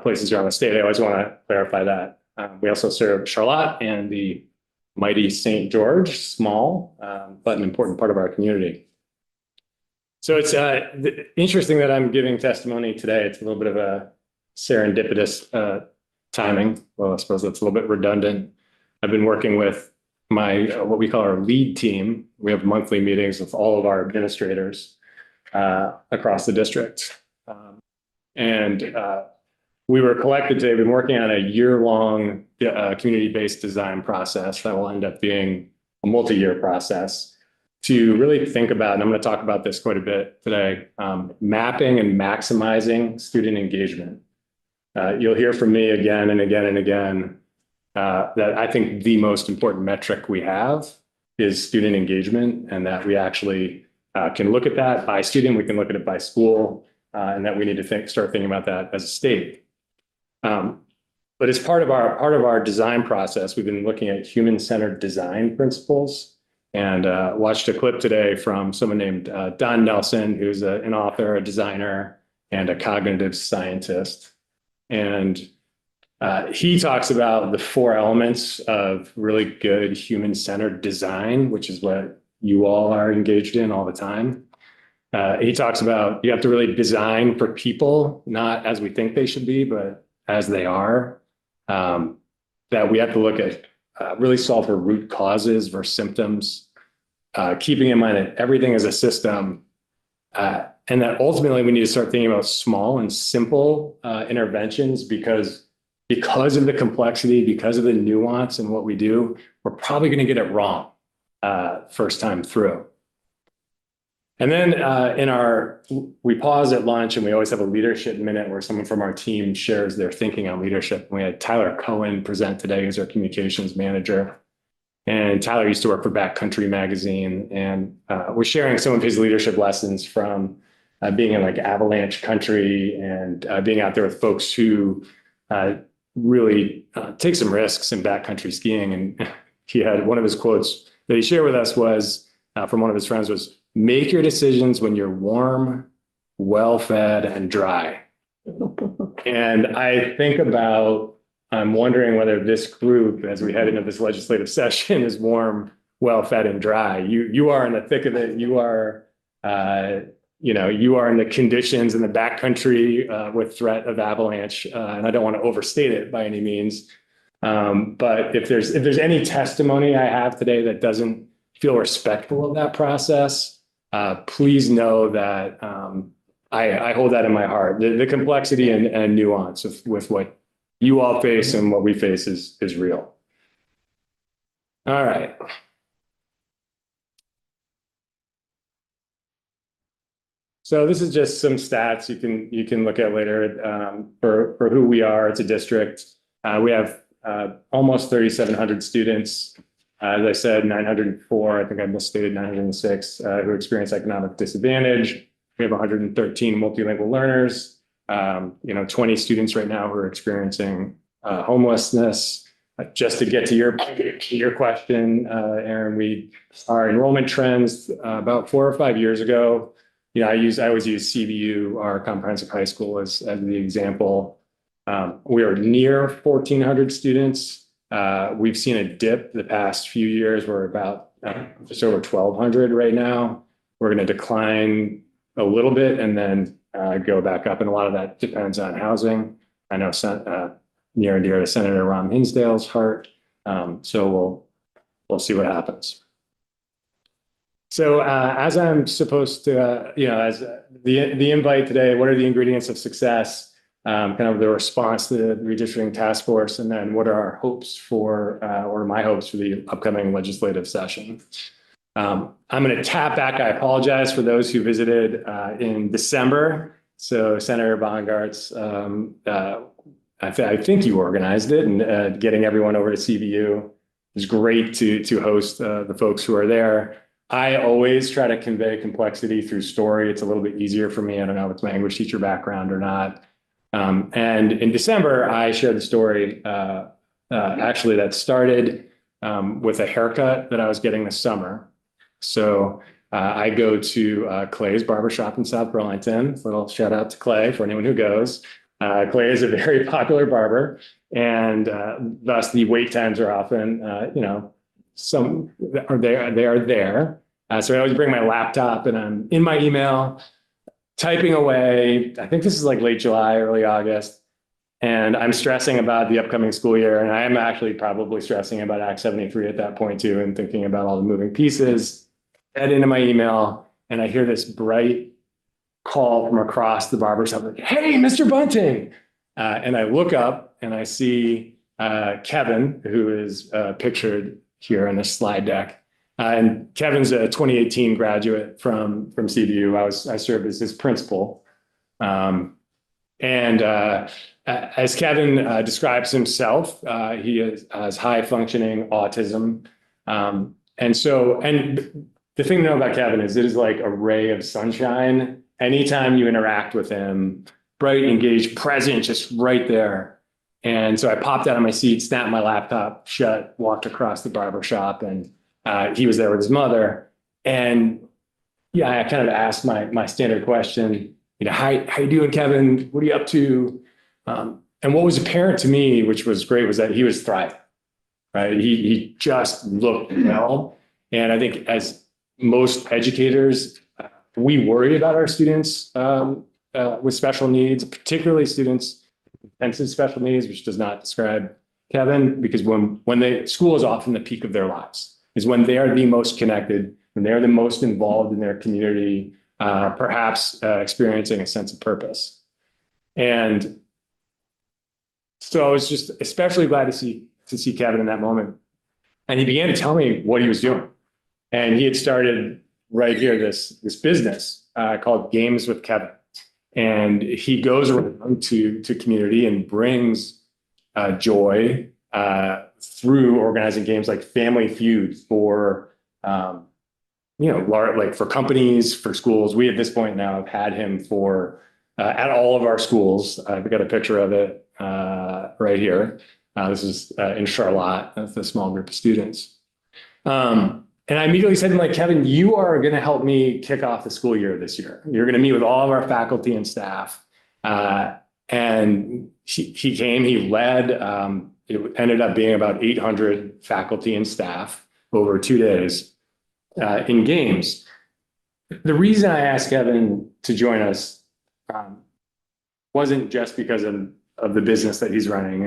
places around the state, I always want to clarify that. We also serve Charlotte and the mighty St. George, small, but an important part of our community. So it's interesting that I'm giving testimony today. It's a little bit of a serendipitous timing. Well, I suppose that's a little bit redundant. I've been working with my, what we call our lead team. We have monthly meetings with all of our administrators across the district. We were collected today. We've been working on a year-long community-based design process that will end up being a multi-year process to really think about, and I'm going to talk about this quite a bit today, mapping and maximizing student engagement. You'll hear from me again and again and again that I think the most important metric we have is student engagement, and that we actually can look at that by student, we can look at it by school, and that we need to start thinking about that as a state. But as part of our design process, we've been looking at human-centered design principles, and watched a clip today from someone named Don Nelson, who's an author, a designer, and a cognitive scientist. And he talks about the 4 elements of really good human-centered design, which is what you all are engaged in all the time. He talks about you have to really design for people, not as we think they should be, but as they are. That we have to look at really solve for root causes versus symptoms, keeping in mind that everything is a system, and that ultimately we need to start thinking about small and simple interventions because of the complexity, because of the nuance in what we do, we're probably going to get it wrong first time through. And then we pause at lunch and we always have a leadership minute where someone from our team shares their thinking on leadership. We had Tyler Cohen present today, who's our communications manager. And Tyler used to work for Backcountry Magazine, and we're sharing some of his leadership lessons from being in like avalanche country and being out there with folks who really take some risks in backcountry skiing. And he had one of his quotes that he shared with us was from one of his friends was, "Make your decisions when you're warm, well-fed, and dry." And I think about, I'm wondering whether this group, as we head into this legislative session, is warm, well-fed, and dry. You are in the thick of it. You are, you are in the conditions in the backcountry with threat of avalanche. And I don't want to overstate it by any means. But if there's any testimony I have today that doesn't feel respectful of that process, please know that I hold that in my heart. The complexity and nuance with what you all face and what we face is real. All right. So this is just some stats you can look at later for who we are. It's a district. We have almost 3,700 students. As I said, 904, I think I misstated 906, who experience economic disadvantage. We have 113 multilingual learners. 20 students right now who are experiencing homelessness. Just to get to your question, Aaron, our enrollment trends about 4 or 5 years ago. I always use CBU, our comprehensive high school, as the example. We are near 1,400 students. We've seen a dip the past few years. We're about just over 1,200 right now. We're going to decline a little bit and then go back up. And a lot of that depends on housing. I know near and dear to Senator Ron Hinsdale's heart. So we'll see what happens. So as I'm supposed to, as the invite today, what are the ingredients of success? Kind of the response to the redistricting task force, and then what are our hopes for, or my hopes for the upcoming legislative session? I'm going to tap back. I apologize for those who visited in December. So Senator Bongart's, I think you organized it, and getting everyone over to CBU. It was great to host the folks who are there. I always try to convey complexity through story. It's a little bit easier for me. I don't know if it's my English teacher background or not. And in December, I shared the story actually that started with a haircut that I was getting this summer. So I go to Clay's Barbershop in South Burlington. Little shout out to Clay for anyone who goes. Clay is a very popular barber, and thus the wait times are often, they are there. So I always bring my laptop, and I'm in my email, typing away. I think this is like late July, early August, and I'm stressing about the upcoming school year. And I am actually probably stressing about Act 73 at that point too, and thinking about all the moving pieces. Head into my email, and I hear this bright call from across the barbershop, like, "Hey, Mr. Bunting!" And I look up and I see Kevin, who is pictured here in this slide deck. And Kevin's a 2018 graduate from CBU. I served as his principal. And as Kevin describes himself, he has high functioning autism. And the thing to know about Kevin is it is like a ray of sunshine. Anytime you interact with him, bright, engaged, present, just right there. And so I popped out of my seat, snapped my laptop shut, walked across the barbershop, and he was there with his mother. And I kind of asked my standard question, how you doing, Kevin? What are you up to? And what was apparent to me, which was great, was that he was thriving, right? He just looked well. And I think as most educators, we worry about our students with special needs, particularly students with intensive special needs, which does not describe Kevin, because when school is often the peak of their lives, is when they are the most connected, when they are the most involved in their community, perhaps experiencing a sense of purpose. And so I was just especially glad to see Kevin in that moment. And he began to tell me what he was doing. And he had started right here this business called Games with Kevin. And he goes around to community and brings joy through organizing games like Family Feud for like for companies, for schools. We at this point now have had him for at all of our schools. I've got a picture of it right here. This is in Charlotte with a small group of students. And I immediately said to him, like, Kevin, you are going to help me kick off the school year this year. You're going to meet with all of our faculty and staff. And he came, he led, it ended up being about 800 faculty and staff over 2 days in games. The reason I asked Kevin to join us wasn't just because of the business that he's running,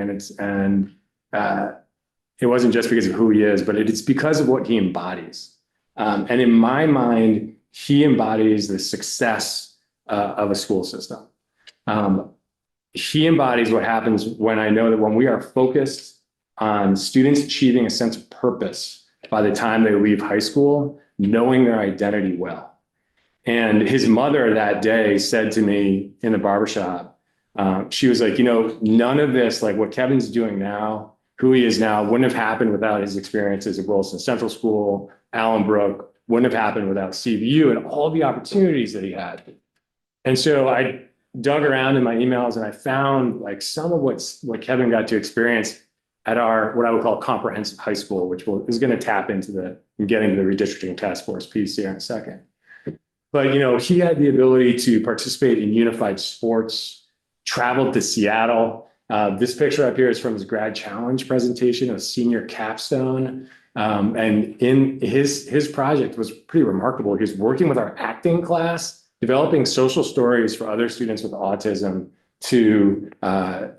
it wasn't just because of who he is, but it's because of what he embodies. And in my mind, he embodies the success of a school system. He embodies what happens when I know that when we are focused on students achieving a sense of purpose by the time they leave high school, knowing their identity well. And his mother that day said to me in the barbershop, she was like, none of this, like what Kevin's doing now, who he is now, wouldn't have happened without his experiences at Wilson Central School, Allenbrook, wouldn't have happened without CVU and all the opportunities that he had. And so I dug around in my emails and I found like some of what Kevin got to experience at our, what I would call comprehensive high school, which is going to tap into getting to the redistricting task force piece here in a second. But, he had the ability to participate in unified sports, traveled to Seattle. This picture up here is from his grad challenge presentation, a senior capstone. And in his project was pretty remarkable. He was working with our acting class, developing social stories for other students with autism to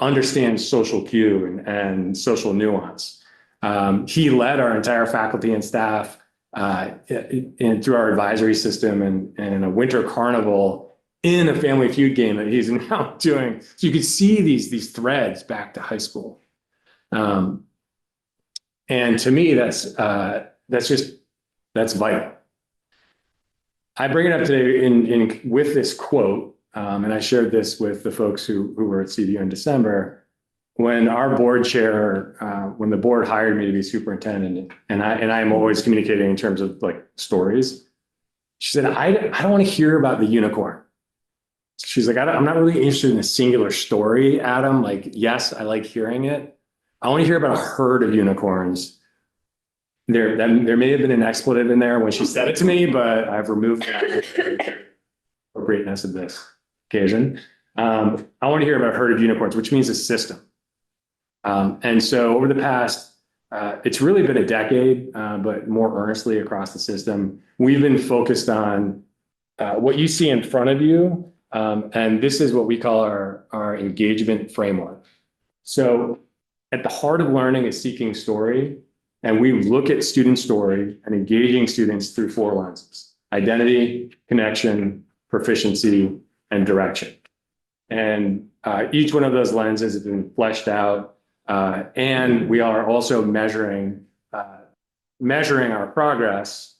understand social cue and social nuance. He led our entire faculty and staff through our advisory system and a winter carnival in a Family Feud game that he's now doing. So you could see these threads back to high school. And to me, that's vital. I bring it up today with this quote, and I shared this with the folks who were at CVU in December. When our board chair, when the board hired me to be superintendent, and I'm always communicating in terms of like stories, she said, I don't want to hear about the unicorn. She's like, I'm not really interested in a singular story, Adam. Like, yes, I like hearing it. I want to hear about a herd of unicorns. There may have been an expletive in there when she said it to me, but I've removed that appropriateness of this occasion. I want to hear about a herd of unicorns, which means a system. And so over the past, it's really been a decade, but more earnestly across the system, we've been focused on what you see in front of you. And this is what we call our engagement framework. So at the heart of learning is seeking story. And we look at student story and engaging students through 4 lenses: identity, connection, proficiency, and direction. And each one of those lenses has been fleshed out. And we are also measuring our progress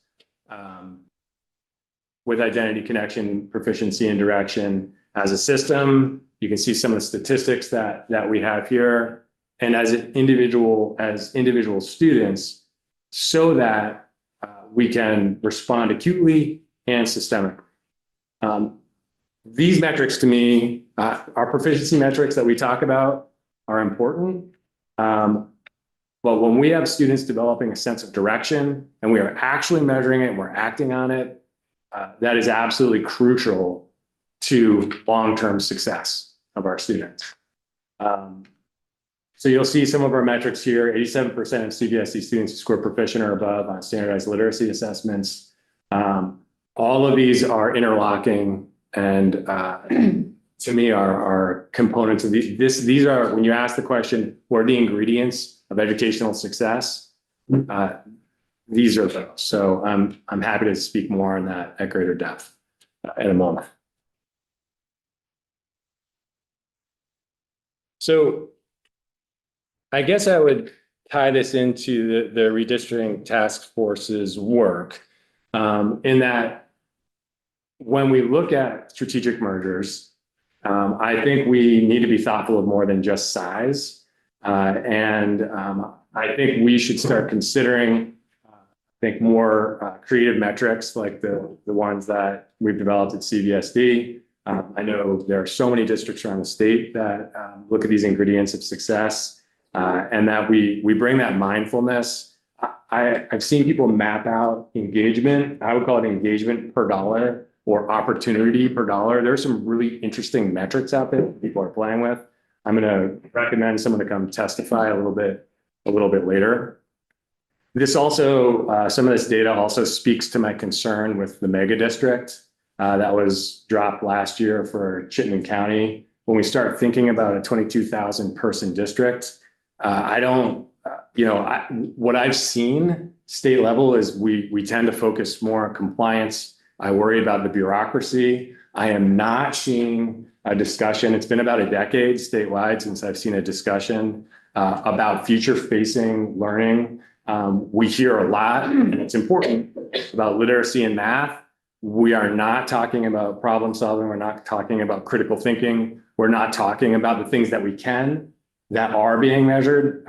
with identity, connection, proficiency, and direction as a system. You can see some of the statistics that we have here. And as individual students, so that we can respond acutely and systemically. These metrics to me, our proficiency metrics that we talk about are important. But when we have students developing a sense of direction and we are actually measuring it and we're acting on it, that is absolutely crucial to long-term success of our students. So you'll see some of our metrics here. 87% of CVSD students score proficient or above on standardized literacy assessments. All of these are interlocking and to me are components of these. These are, when you ask the question, what are the ingredients of educational success? These are those. So I'm happy to speak more on that at greater depth in a moment. So I guess I would tie this into the redistricting task force's work in that when we look at strategic mergers, I think we need to be thoughtful of more than just size. And I think we should start considering, more creative metrics like the ones that we've developed at CVSD. I know there are so many districts around the state that look at these ingredients of success. And that we bring that mindfulness. I've seen people map out engagement. I would call it engagement per dollar or opportunity per dollar. There's some really interesting metrics out there that people are playing with. I'm going to recommend someone to come testify a little bit later. This also, some of this data also speaks to my concern with the mega district that was dropped last year for Chittenden County. When we start thinking about a 22,000 person district, what I've seen state level is we tend to focus more on compliance. I worry about the bureaucracy. I am not seeing a discussion. It's been about a decade statewide since I've seen a discussion about future facing learning We hear a lot, and it's important, about literacy and math. We are not talking about problem solving. We're not talking about critical thinking. We're not talking about the things that are being measured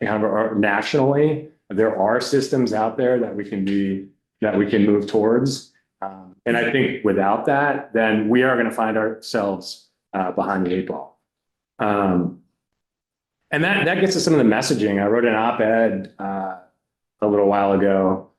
nationally. There are systems out there that we can move towards. And I think without that, then we are going to find ourselves behind the 8 ball. And that gets to some of the messaging. I wrote an op-ed a little while ago.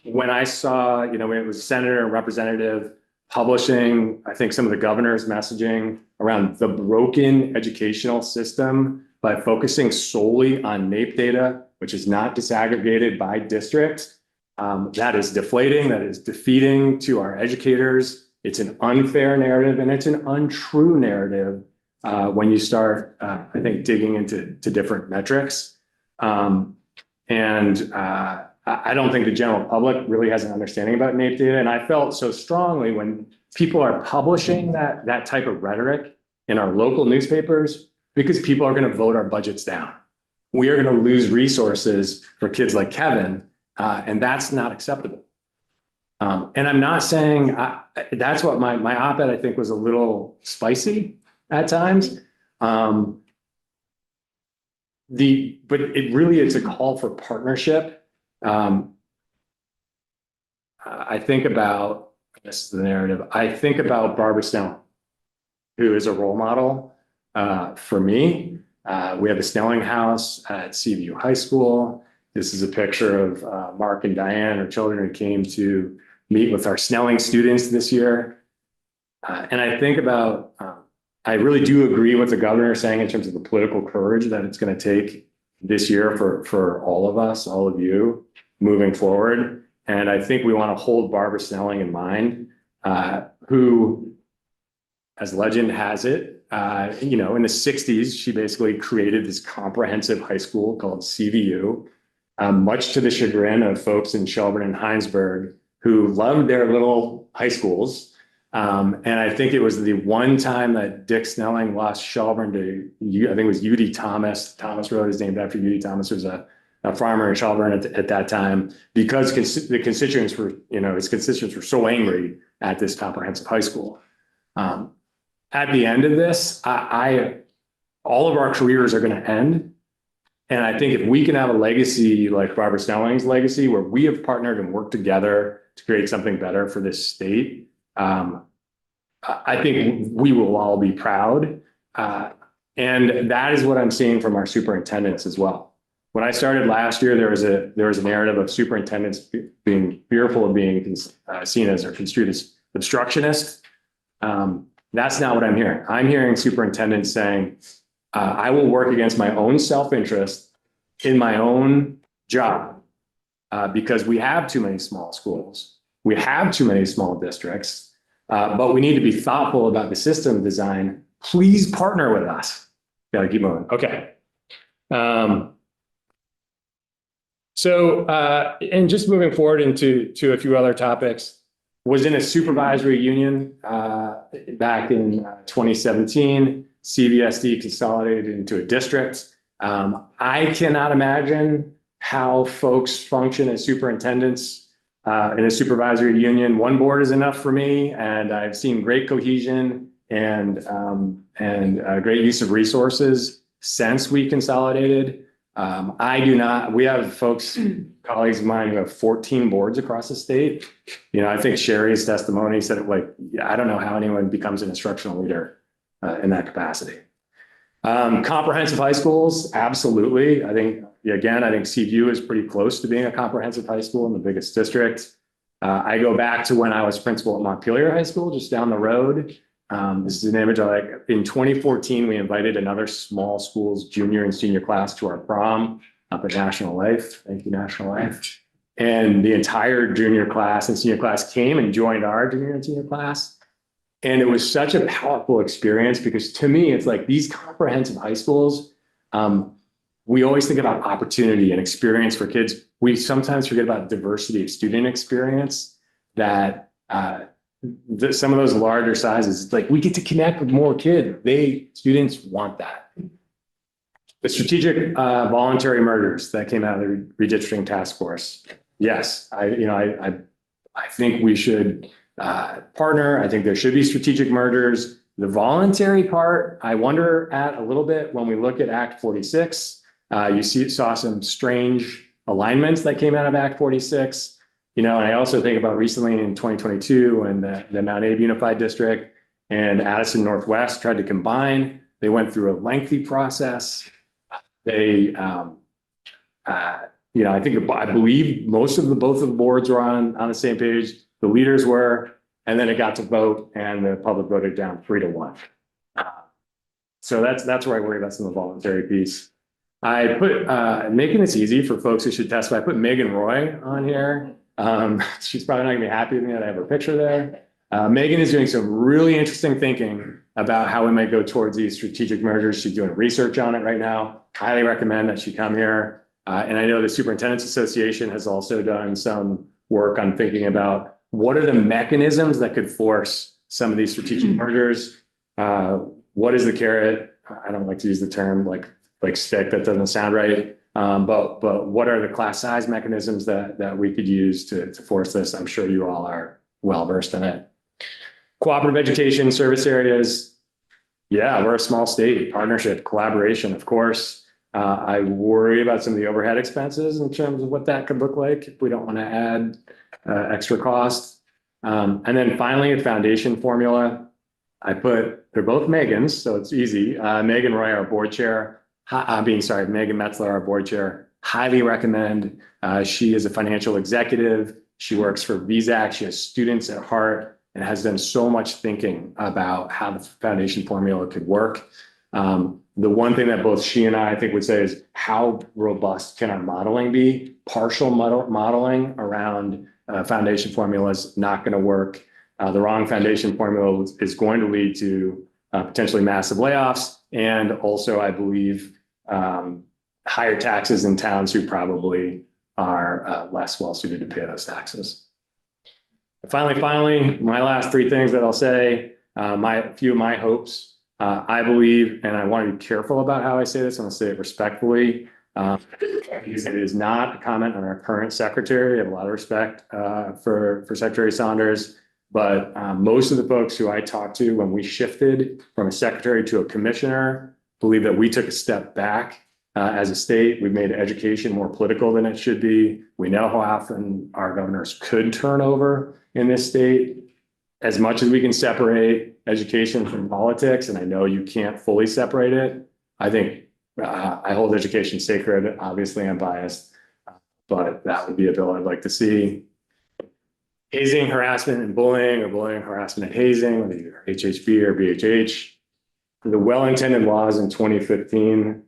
When I saw, it was a senator and representative publishing, I think, some of the governor's messaging around the broken educational system by focusing solely on NAEP data, which is not disaggregated by district. That is deflating, that is defeating to our educators. It's an unfair narrative, and it's an untrue narrative when you start, I think, digging into different metrics. I don't think the general public really has an understanding about NAEP data. And I felt so strongly when people are publishing that type of rhetoric in our local newspapers, because people are going to vote our budgets down. We are going to lose resources for kids like Kevin, and that's not acceptable. And I'm not saying that's what my op-ed, I think, was a little spicy at times. But it really is a call for partnership. I think about, this is the narrative, I think about Barbara Snelling, who is a role model for me. We have a Snelling house at CVU High School. This is a picture of Mark and Diane, our children, who came to meet with our Snelling students this year. And I think about, I really do agree with the governor saying in terms of the political courage that it's going to take this year for all of us, all of you, moving forward. And I think we want to hold Barbara Snelling in mind, who, as legend has it, in the 60s, she basically created this comprehensive high school called CVU, much to the chagrin of folks in Shelburne and Heinsberg who loved their little high schools. And I think it was the one time that Dick Snelling lost Shelburne to, I think it was UD Thomas. Thomas Road is named after UD Thomas, who was a farmer in Shelburne at that time, because the constituents were, his constituents were so angry at this comprehensive high school. At the end of this, all of our careers are going to end. And I think if we can have a legacy like Barbara Snelling's legacy, where we have partnered and worked together to create something better for this state, I think we will all be proud. And that is what I'm seeing from our superintendents as well. When I started last year, there was a narrative of superintendents being fearful of being seen as or construed as obstructionist. That's not what I'm hearing. I'm hearing superintendents saying, I will work against my own self-interest in my own job because we have too many small schools. We have too many small districts, but we need to be thoughtful about the system design. Please partner with us. Gotta keep moving. Okay. And just moving forward into a few other topics, was in a supervisory union back in 2017. CVSD consolidated into a district. I cannot imagine how folks function as superintendents in a supervisory union. One board is enough for me, and I've seen great cohesion and great use of resources since we consolidated. We have folks, colleagues of mine, who have 14 boards across the state. I think Sherry's testimony said I don't know how anyone becomes an instructional leader in that capacity. Comprehensive high schools, absolutely. I think CVU is pretty close to being a comprehensive high school in the biggest district. I go back to when I was principal at Montpelier High School, just down the road. This is an image I like. In 2014, we invited another small schools junior and senior class to our prom up at National Life. Thank you, National Life. And the entire junior class and senior class came and joined our junior and senior class. And it was such a powerful experience because to me, it's like these comprehensive high schools, we always think about opportunity and experience for kids. We sometimes forget about diversity of student experience that some of those larger sizes, it's like we get to connect with more kids. Students want that. The strategic voluntary mergers that came out of the redistricting task force. Yes, I think we should partner. I think there should be strategic mergers. The voluntary part, I wonder at a little bit when we look at Act 46. Saw some strange alignments that came out of Act 46. And I also think about recently in 2022 when the Mount Abe Unified District and Addison Northwest tried to combine. They went through a lengthy process. They, I believe both of the boards were on the same page. The leaders were, and then it got to vote, and the public voted down 3-1. So that's where I worry about some of the voluntary piece. I put making this easy for folks who should testify. I put Megan Roy on here. She's probably not gonna be happy with me that I have her picture there. Megan is doing some really interesting thinking about how we might go towards these strategic mergers. She's doing research on it right now. Highly recommend that she come here. And I know the Superintendent's Association has also done some work on thinking about what are the mechanisms that could force some of these strategic mergers. What is the carrot? I don't like to use the term like stick, that doesn't sound right. But what are the class size mechanisms that we could use to force this? I'm sure you all are well versed in it. Cooperative education service areas. Yeah, we're a small state. Partnership, collaboration, of course. I worry about some of the overhead expenses in terms of what that could look like if we don't want to add extra costs. And then finally, a foundation formula. They're both Megans, so it's easy. Megan Roy, our board chair. Megan Metzler, our board chair. Highly recommend. She is a financial executive. She works for VSAC. She has students at heart and has done so much thinking about how the foundation formula could work. The one thing that both she and I think would say is how robust can our modeling be? Partial modeling around foundation formula is not going to work. The wrong foundation formula is going to lead to potentially massive layoffs. And also, I believe, higher taxes in towns who probably are less well suited to pay those taxes. Finally, my last three things that I'll say, a few of my hopes. I believe, and I want to be careful about how I say this, and I'll say it respectfully, because it is not a comment on our current secretary. I have a lot of respect for Secretary Saunders, but most of the folks who I talked to when we shifted from a secretary to a commissioner believe that we took a step back as a state. We've made education more political than it should be. We know how often our governors could turn over in this state. As much as we can separate education from politics, and I know you can't fully separate it, I think I hold education sacred. Obviously, I'm biased, but that would be a bill I'd like to see. Hazing, harassment, and bullying, or bullying, harassment, and hazing, whether you're HHB or BHH. The well-intended laws in 2015,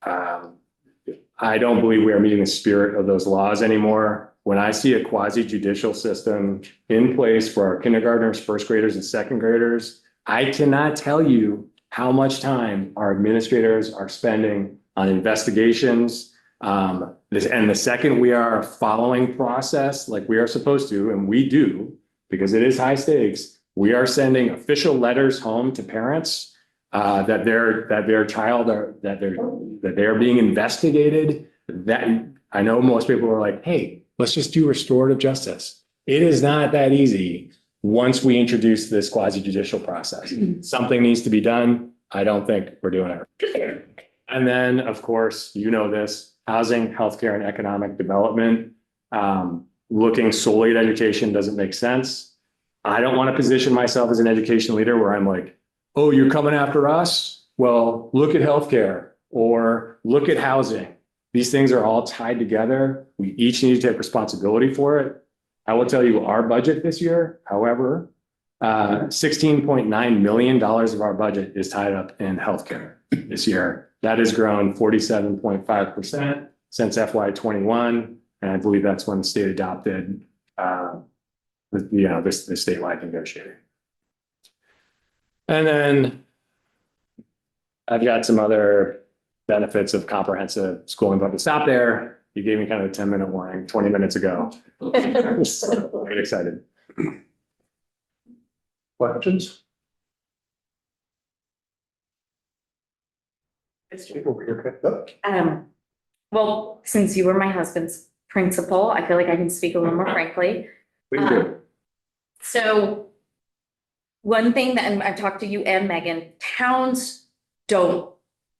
I don't believe we are meeting the spirit of those laws anymore. When I see a quasi-judicial system in place for our kindergartners, first graders, and second graders, I cannot tell you how much time our administrators are spending on investigations. And the second we are following process like we are supposed to, and we do, because it is high stakes, we are sending official letters home to parents that their child that they're being investigated. That I know most people are like, hey, let's just do restorative justice. It is not that easy once we introduce this quasi-judicial process. Something needs to be done. I don't think we're doing it. And then, of course, you know this, housing, healthcare, and economic development. Looking solely at education doesn't make sense. I don't want to position myself as an education leader where I'm like, oh, you're coming after us? Well, look at healthcare or look at housing. These things are all tied together. We each need to take responsibility for it. I will tell you our budget this year, however, $16.9 million of our budget is tied up in healthcare this year. That has grown 47.5% since FY21. And I believe that's when the state adopted the statewide negotiating. And then I've got some other benefits of comprehensive schooling, but to stop there, you gave me kind of a 10-minute warning 20 minutes ago. So, I'm excited. Questions? Well, since you were my husband's principal, I feel like I can speak a little more frankly. So one thing that, and I've talked to you and Megan, towns don't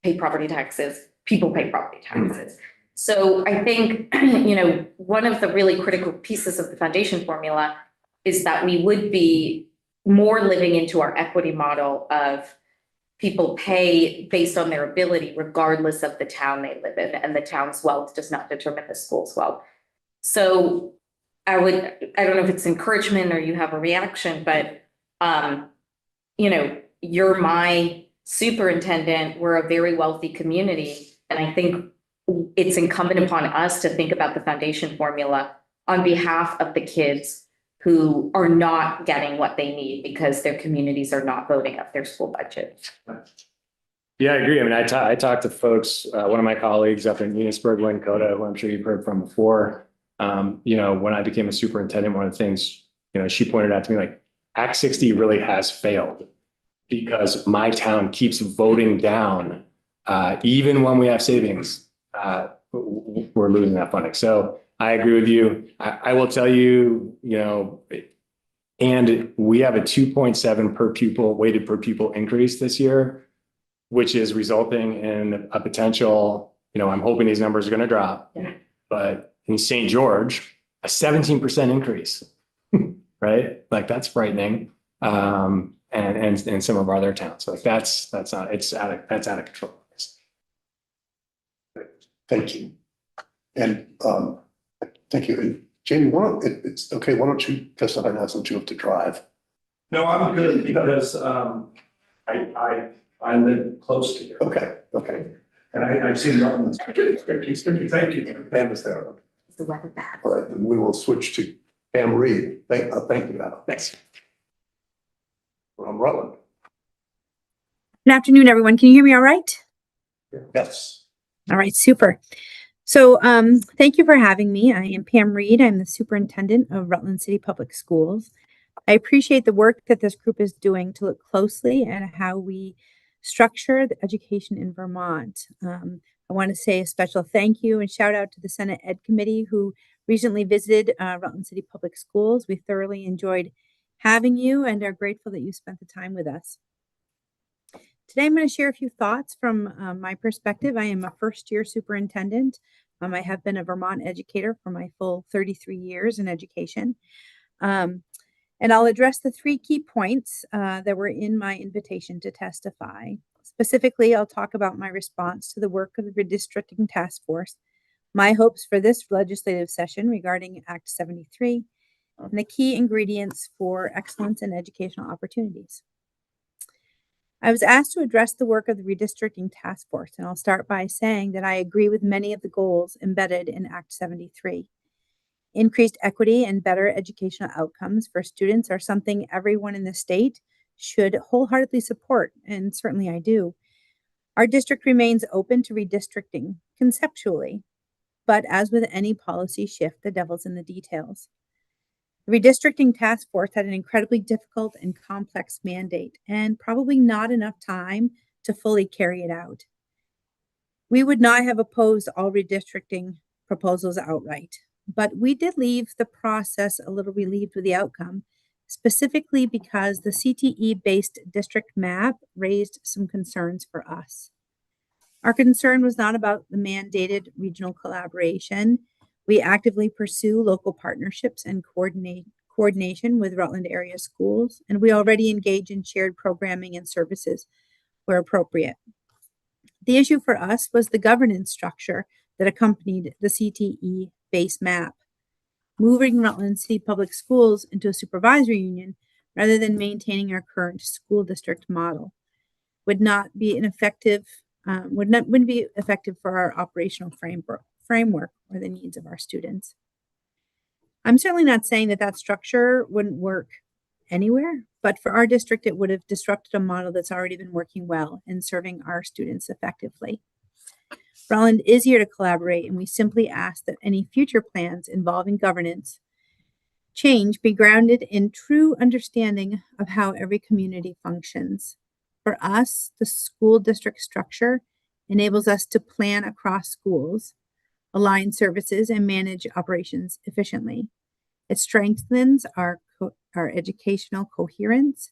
pay property taxes, people pay property taxes. So I think, one of the really critical pieces of the foundation formula is that we would be more living into our equity model of people pay based on their ability, regardless of the town they live in, and the town's wealth does not determine the school's wealth. So I don't know if it's encouragement or you have a reaction, but, you're my superintendent, we're a very wealthy community. And I think it's incumbent upon us to think about the foundation formula on behalf of the kids who are not getting what they need because their communities are not voting up their school budget. Yeah, I agree. I mean, I talked to folks, one of my colleagues up in Enosburg, Wayne Coda, who I'm sure you've heard from before. When I became a superintendent, one of the things, she pointed out to me, like, Act 60 really has failed because my town keeps voting down, even when we have savings, we're losing that funding. So I agree with you. I will tell you, and we have a 2.7 per pupil, weighted per pupil increase this year, which is resulting in a potential, I'm hoping these numbers are going to drop, but in St. George, a 17% increase, right? Like, that's frightening. And some of our other towns. So that's out of control. Thank you. And thank you. And Jamie, it's okay. Why don't you, because I know since you have to drive. No, I'm good because I live close to you. Okay. And I've seen Rutland. Thank you. Pam is there. Is the weather bad? All right, then we will switch to Pam Reed. Thank you, Adam. Thanks. From Rutland. Good afternoon, everyone. Can you hear me all right? Yes. All right, super. So thank you for having me. I am Pam Reed. I'm the superintendent of Rutland City Public Schools. I appreciate the work that this group is doing to look closely at how we structure the education in Vermont. I want to say a special thank you and shout out to the Senate Ed Committee who recently visited Rutland City Public Schools. We thoroughly enjoyed having you and are grateful that you spent the time with us. Today, I'm going to share a few thoughts from my perspective. I am a first-year superintendent. I have been a Vermont educator for my full 33 years in education. And I'll address the 3 key points that were in my invitation to testify. Specifically, I'll talk about my response to the work of the Redistricting Task Force, my hopes for this legislative session regarding Act 73, and the key ingredients for excellence in educational opportunities. I was asked to address the work of the Redistricting Task Force, and I'll start by saying that I agree with many of the goals embedded in Act 73. Increased equity and better educational outcomes for students are something everyone in the state should wholeheartedly support, and certainly I do. Our district remains open to redistricting conceptually, but as with any policy shift, the devil's in the details. The Redistricting Task Force had an incredibly difficult and complex mandate and probably not enough time to fully carry it out. We would not have opposed all redistricting proposals outright, but we did leave the process a little relieved with the outcome, specifically because the CTE-based district map raised some concerns for us. Our concern was not about the mandated regional collaboration. We actively pursue local partnerships and coordination with Rutland area schools, and we already engage in shared programming and services where appropriate. The issue for us was the governance structure that accompanied the CTE-based map. Moving Rutland City Public Schools into a supervisory union rather than maintaining our current school district model would not be an effective, wouldn't be effective for our operational framework or the needs of our students. I'm certainly not saying that structure wouldn't work anywhere, but for our district, it would have disrupted a model that's already been working well and serving our students effectively. Rutland is here to collaborate, and we simply ask that any future plans involving governance change be grounded in true understanding of how every community functions. For us, the school district structure enables us to plan across schools, align services, and manage operations efficiently. It strengthens our educational coherence,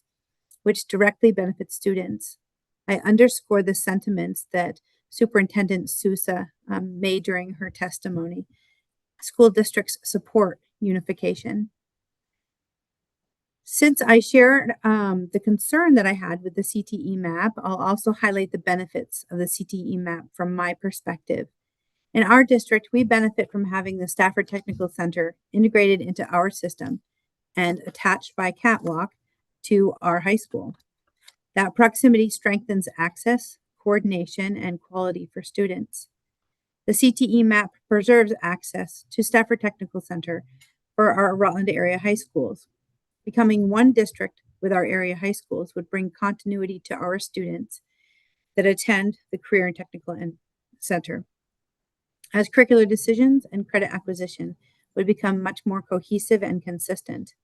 which directly benefits students. I underscore the sentiments that Superintendent Sousa made during her testimony. School districts support unification. Since I shared the concern that I had with the CTE map, I'll also highlight the benefits of the CTE map from my perspective. In our district, we benefit from having the Stafford Technical Center integrated into our system and attached by catwalk to our high school. That proximity strengthens access, coordination, and quality for students. The CTE map preserves access to Stafford Technical Center for our Rutland area high schools. Becoming one district with our area high schools would bring continuity to our students that attend the Career and Technical Center, as curricular decisions and credit acquisition would become much more cohesive and consistent.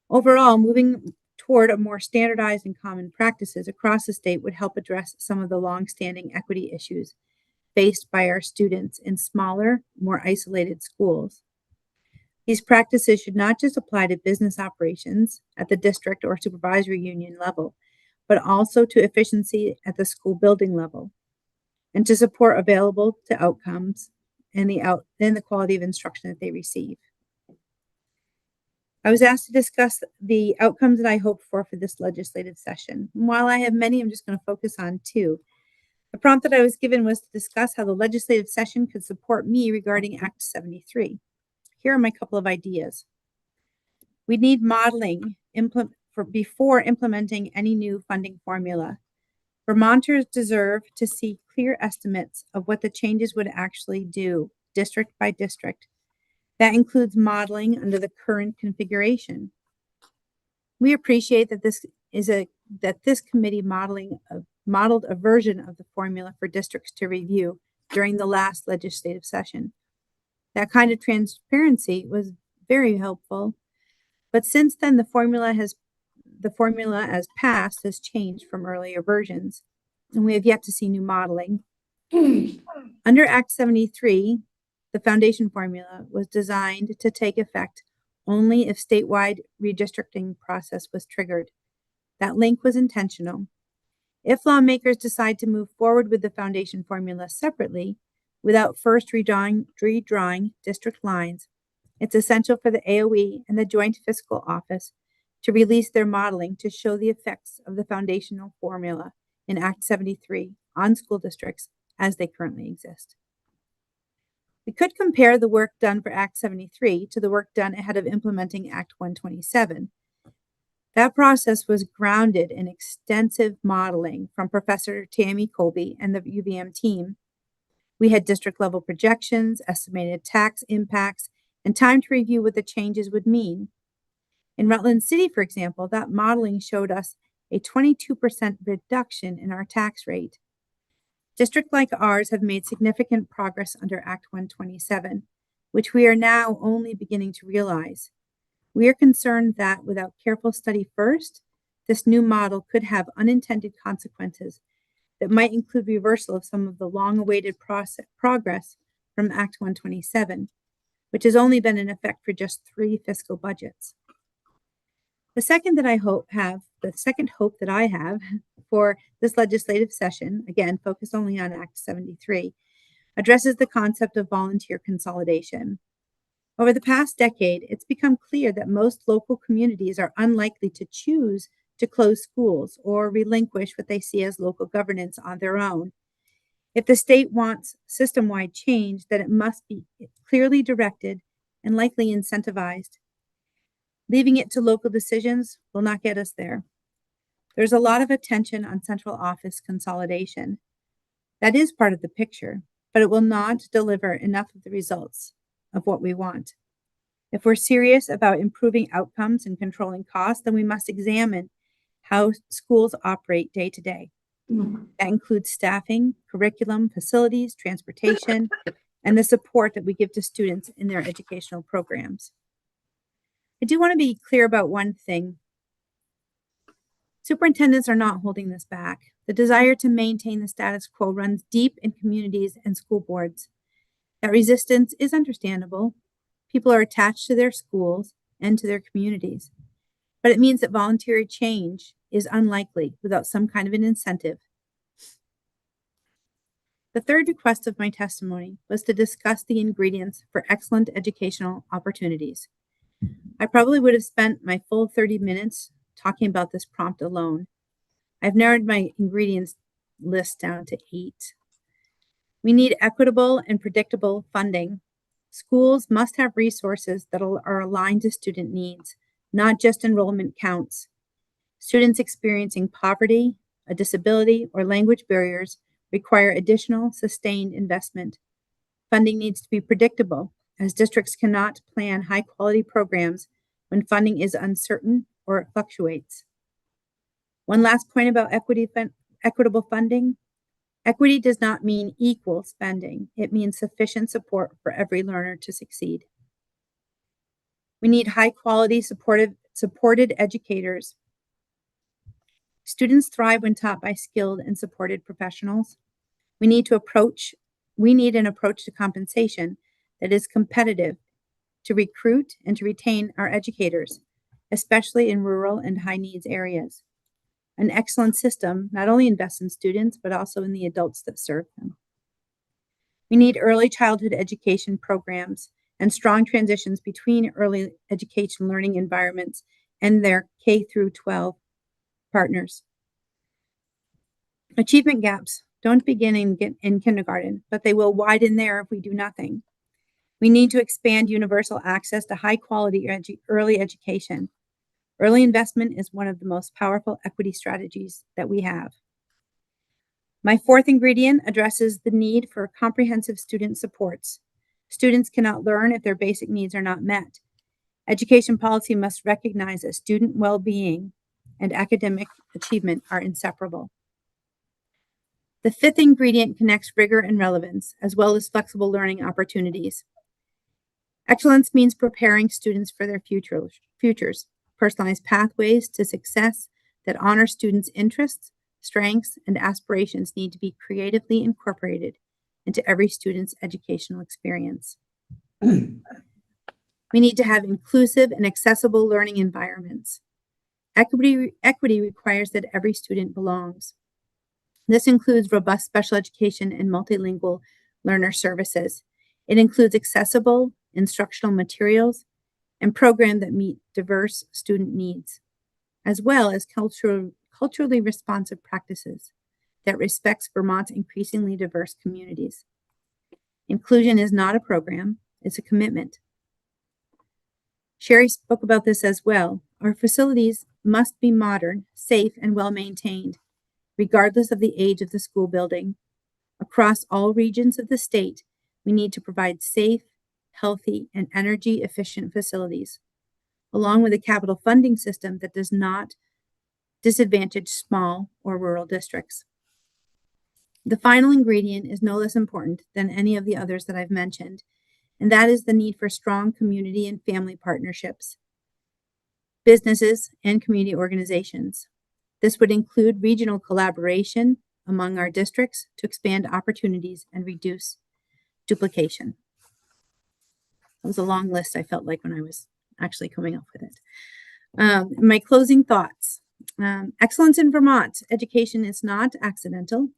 Overall, moving toward a more standardized and common practices across the state would help address some of the long-standing equity issues faced by our students in smaller, more isolated schools. These practices should not just apply to business operations at the district or supervisory union level, but also to efficiency at the school building level, and to support available to outcomes and the quality of instruction that they receive. I was asked to discuss the outcomes that I hope for this legislative session. And while I have many, I'm just going to focus on two. The prompt that I was given was to discuss how the legislative session could support me regarding Act 73. Here are my couple of ideas. We need modeling before implementing any new funding formula. Vermonters deserve to see clear estimates of what the changes would actually do, district by district. That includes modeling under the current configuration. We appreciate that this committee modeled a version of the formula for districts to review during the last legislative session. That kind of transparency was very helpful, but since then the formula as passed has changed from earlier versions, and we have yet to see new modeling. Under Act 73, the foundation formula was designed to take effect only if statewide redistricting process was triggered. That link was intentional. If lawmakers decide to move forward with the foundation formula separately, without first redrawing district lines, it's essential for the AOE and the Joint Fiscal Office to release their modeling to show the effects of the foundational formula in Act 73 on school districts as they currently exist. We could compare the work done for Act 73 to the work done ahead of implementing Act 127. That process was grounded in extensive modeling from Professor Tammy Colby and the UVM team. We had district level projections, estimated tax impacts, and time to review what the changes would mean. In Rutland City, for example, that modeling showed us a 22% reduction in our tax rate. Districts like ours have made significant progress under Act 127, which we are now only beginning to realize. We are concerned that without careful study first, this new model could have unintended consequences that might include reversal of some of the long-awaited progress from Act 127, which has only been in effect for just 3 fiscal budgets. The second hope that I have for this legislative session, again, focused only on Act 73, addresses the concept of volunteer consolidation. Over the past decade, it's become clear that most local communities are unlikely to choose to close schools or relinquish what they see as local governance on their own. If the state wants system-wide change, then it must be clearly directed and likely incentivized. Leaving it to local decisions will not get us there. There's a lot of attention on central office consolidation. That is part of the picture, but it will not deliver enough of the results of what we want. If we're serious about improving outcomes and controlling costs, then we must examine how schools operate day to day. That includes staffing, curriculum, facilities, transportation, and the support that we give to students in their educational programs. I do want to be clear about one thing. Superintendents are not holding this back. The desire to maintain the status quo runs deep in communities and school boards. That resistance is understandable. People are attached to their schools and to their communities. But it means that voluntary change is unlikely without some kind of an incentive. The third request of my testimony was to discuss the ingredients for excellent educational opportunities. I probably would have spent my full 30 minutes talking about this prompt alone. I've narrowed my ingredients list down to 8. We need equitable and predictable funding. Schools must have resources that are aligned to student needs, not just enrollment counts. Students experiencing poverty, a disability, or language barriers require additional sustained investment. Funding needs to be predictable, as districts cannot plan high-quality programs when funding is uncertain or it fluctuates. One last point about equitable funding. Equity does not mean equal spending. It means sufficient support for every learner to succeed. We need high-quality, supported educators. Students thrive when taught by skilled and supported professionals. We need an approach to compensation that is competitive to recruit and to retain our educators, especially in rural and high-needs areas. An excellent system not only invests in students, but also in the adults that serve them. We need early childhood education programs and strong transitions between early education learning environments and their K through 12 partners. Achievement gaps don't begin in kindergarten, but they will widen there if we do nothing. We need to expand universal access to high-quality early education. Early investment is one of the most powerful equity strategies that we have. My fourth ingredient addresses the need for comprehensive student supports. Students cannot learn if their basic needs are not met. Education policy must recognize that student well-being and academic achievement are inseparable. The fifth ingredient connects rigor and relevance, as well as flexible learning opportunities. Excellence means preparing students for their futures. Personalized pathways to success that honor students' interests, strengths, and aspirations need to be creatively incorporated into every student's educational experience. We need to have inclusive and accessible learning environments. Equity requires that every student belongs. This includes robust special education and multilingual learner services. It includes accessible instructional materials and programs that meet diverse student needs, as well as culturally responsive practices that respects Vermont's increasingly diverse communities. Inclusion is not a program, it's a commitment. Sherry spoke about this as well. Our facilities must be modern, safe, and well-maintained, regardless of the age of the school building. Across all regions of the state, we need to provide safe, healthy, and energy-efficient facilities, along with a capital funding system that does not disadvantage small or rural districts. The final ingredient is no less important than any of the others that I've mentioned, and that is the need for strong community and family partnerships, businesses, and community organizations. This would include regional collaboration among our districts to expand opportunities and reduce duplication. It was a long list, I felt like, when I was actually coming up with it. My closing thoughts. Excellence in Vermont education is not accidental.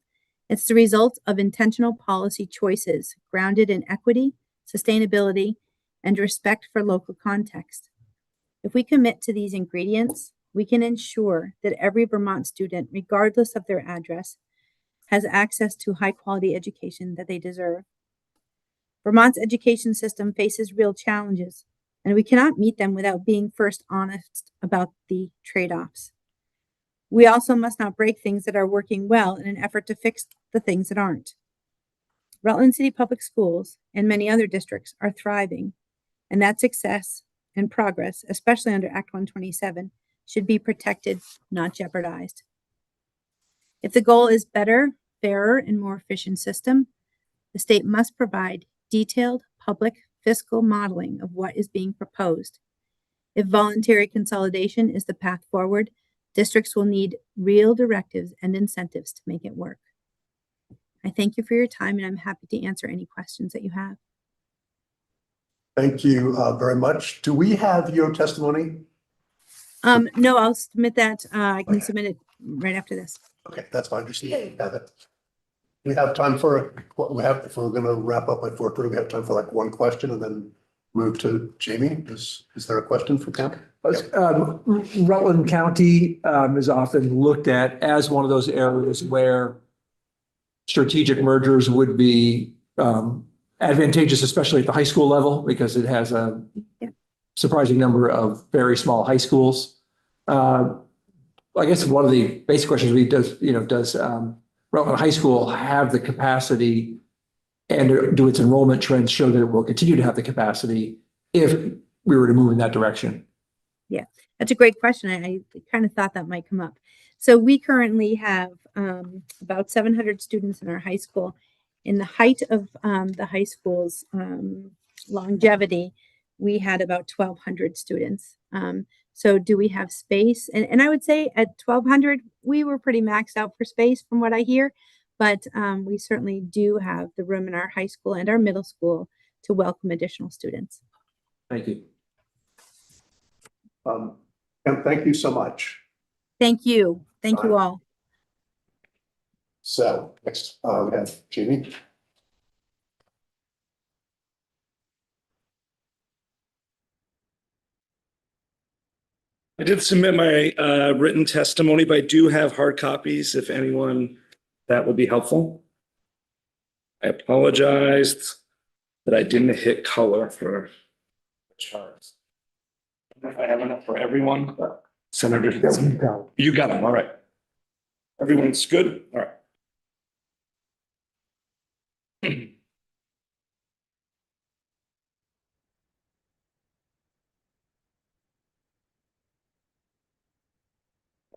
It's the result of intentional policy choices grounded in equity, sustainability, and respect for local context. If we commit to these ingredients, we can ensure that every Vermont student, regardless of their address, has access to high-quality education that they deserve. Vermont's education system faces real challenges, and we cannot meet them without being first honest about the trade-offs. We also must not break things that are working well in an effort to fix the things that aren't. Rutland City Public Schools and many other districts are thriving, and that success and progress, especially under Act 127, should be protected, not jeopardized. If the goal is better, fairer, and more efficient system, the state must provide detailed public fiscal modeling of what is being proposed. If voluntary consolidation is the path forward, Districts will need real directives and incentives to make it work. I thank you for your time, and I'm happy to answer any questions that you have. Thank you very much. Do we have your testimony? No, I'll submit that. I can submit it right after this. Okay, that's fine. Just have it. We have time for what we have. If we're going to wrap up by 4:30, we have time for like one question and then move to Jamie. Is there a question for Pam? Rutland County is often looked at as one of those areas where strategic mergers would be advantageous, especially at the high school level, because it has a surprising number of very small high schools. I guess one of the basic questions would be, does Rutland High School have the capacity, and do its enrollment trends show that it will continue to have the capacity if we were to move in that direction? Yeah, that's a great question. I kind of thought that might come up. So we currently have about 700 students in our high school. In the height of the high school's longevity, we had about 1,200 students. So do we have space? And I would say at 1,200, we were pretty maxed out for space from what I hear, but we certainly do have the room in our high school and our middle school to welcome additional students. Thank you. And thank you so much. Thank you. Thank you all. So next we have Jamie. I did submit my written testimony, but I do have hard copies if anyone, that would be helpful. I apologized that I didn't hit color for the charts. I don't know if I have enough for everyone, but Senator, you got them. All right. Everyone's good. All right.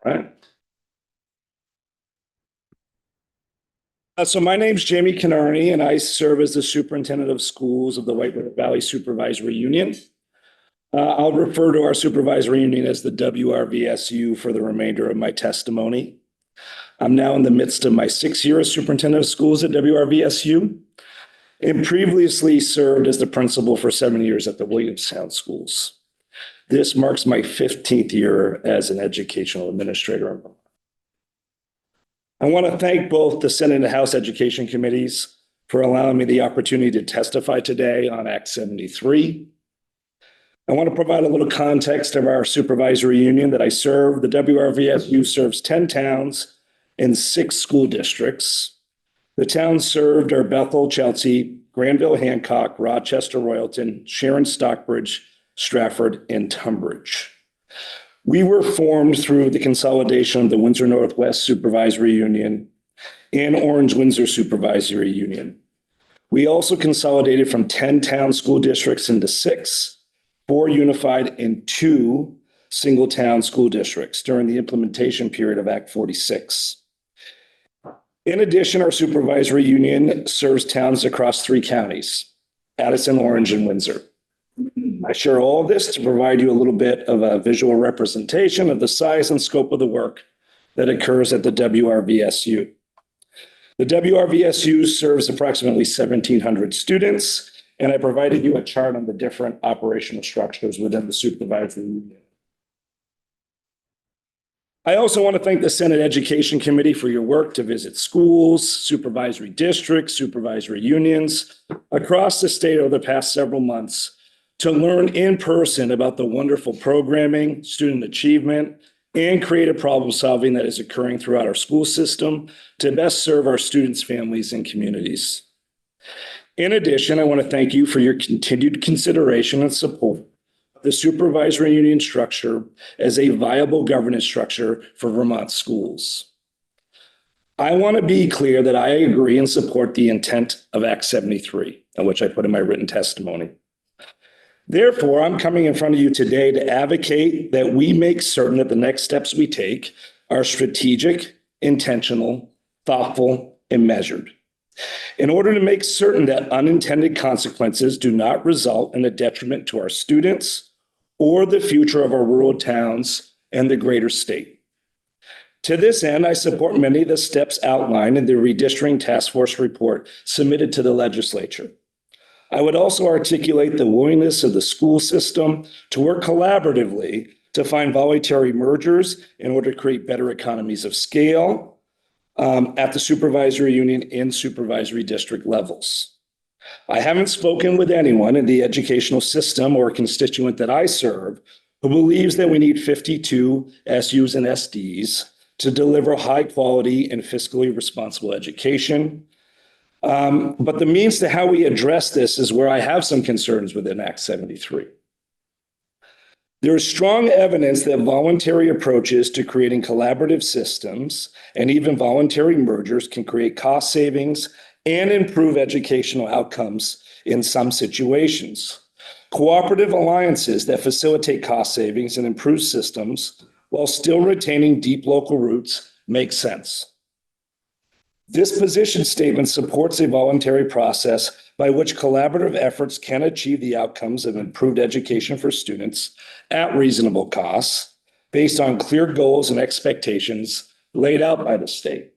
All right. So my name's Jamie Canarney, and I serve as the superintendent of schools of the White River Valley Supervisory Union. I'll refer to our supervisory union as the WRVSU for the remainder of my testimony. I'm now in the midst of my 6th year as superintendent of schools at WRVSU, and previously served as the principal for 7 years at the Williamstown schools. This marks my 15th year as an educational administrator. I want to thank both the Senate and House Education Committees for allowing me the opportunity to testify today on Act 73. I want to provide a little context of our supervisory union that I serve. The WRVSU serves 10 towns and 6 school districts. The towns served are Bethel, Chelsea, Granville, Hancock, Rochester, Royalton, Sharon, Stockbridge, Stratford, and Tunbridge. We were formed through the consolidation of the Windsor Northwest Supervisory Union and Orange Windsor Supervisory Union. We also consolidated from 10 town school districts into 6, 4 unified and 2 single town school districts during the implementation period of Act 46. In addition, our supervisory union serves towns across 3 counties, Addison, Orange, and Windsor. I share all this to provide you a little bit of a visual representation of the size and scope of the work that occurs at the WRVSU. The WRVSU serves approximately 1,700 students, and I provided you a chart on the different operational structures within the supervisory union. I also want to thank the Senate Education Committee for your work to visit schools, supervisory districts, supervisory unions across the state over the past several months to learn in person about the wonderful programming, student achievement, and creative problem solving that is occurring throughout our school system to best serve our students, families, and communities. In addition, I want to thank you for your continued consideration and support of the supervisory union structure as a viable governance structure for Vermont schools. I want to be clear that I agree and support the intent of Act 73, which I put in my written testimony. Therefore, I'm coming in front of you today to advocate that we make certain that the next steps we take are strategic, intentional, thoughtful, and measured, in order to make certain that unintended consequences do not result in a detriment to our students or the future of our rural towns and the greater state. To this end, I support many of the steps outlined in the redistricting task force report submitted to the legislature. I would also articulate the willingness of the school system to work collaboratively to find voluntary mergers in order to create better economies of scale at the supervisory union and supervisory district levels. I haven't spoken with anyone in the educational system or constituent that I serve who believes that we need 52 SUs and SDs to deliver high quality and fiscally responsible education. But the means to how we address this is where I have some concerns within Act 73. There is strong evidence that voluntary approaches to creating collaborative systems and even voluntary mergers can create cost savings and improve educational outcomes in some situations. Cooperative alliances that facilitate cost savings and improve systems while still retaining deep local roots make sense. This position statement supports a voluntary process by which collaborative efforts can achieve the outcomes of improved education for students at reasonable costs based on clear goals and expectations laid out by the state.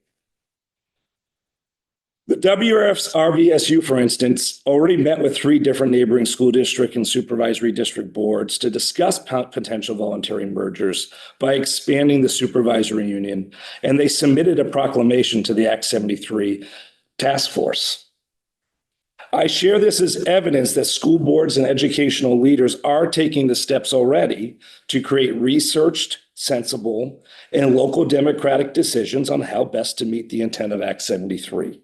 The WRVSU, for instance, already met with 3 different neighboring school district and supervisory district boards to discuss potential voluntary mergers by expanding the supervisory union, and they submitted a proclamation to the Act 73 task force. I share this as evidence that school boards and educational leaders are taking the steps already to create researched, sensible, and local democratic decisions on how best to meet the intent of Act 73.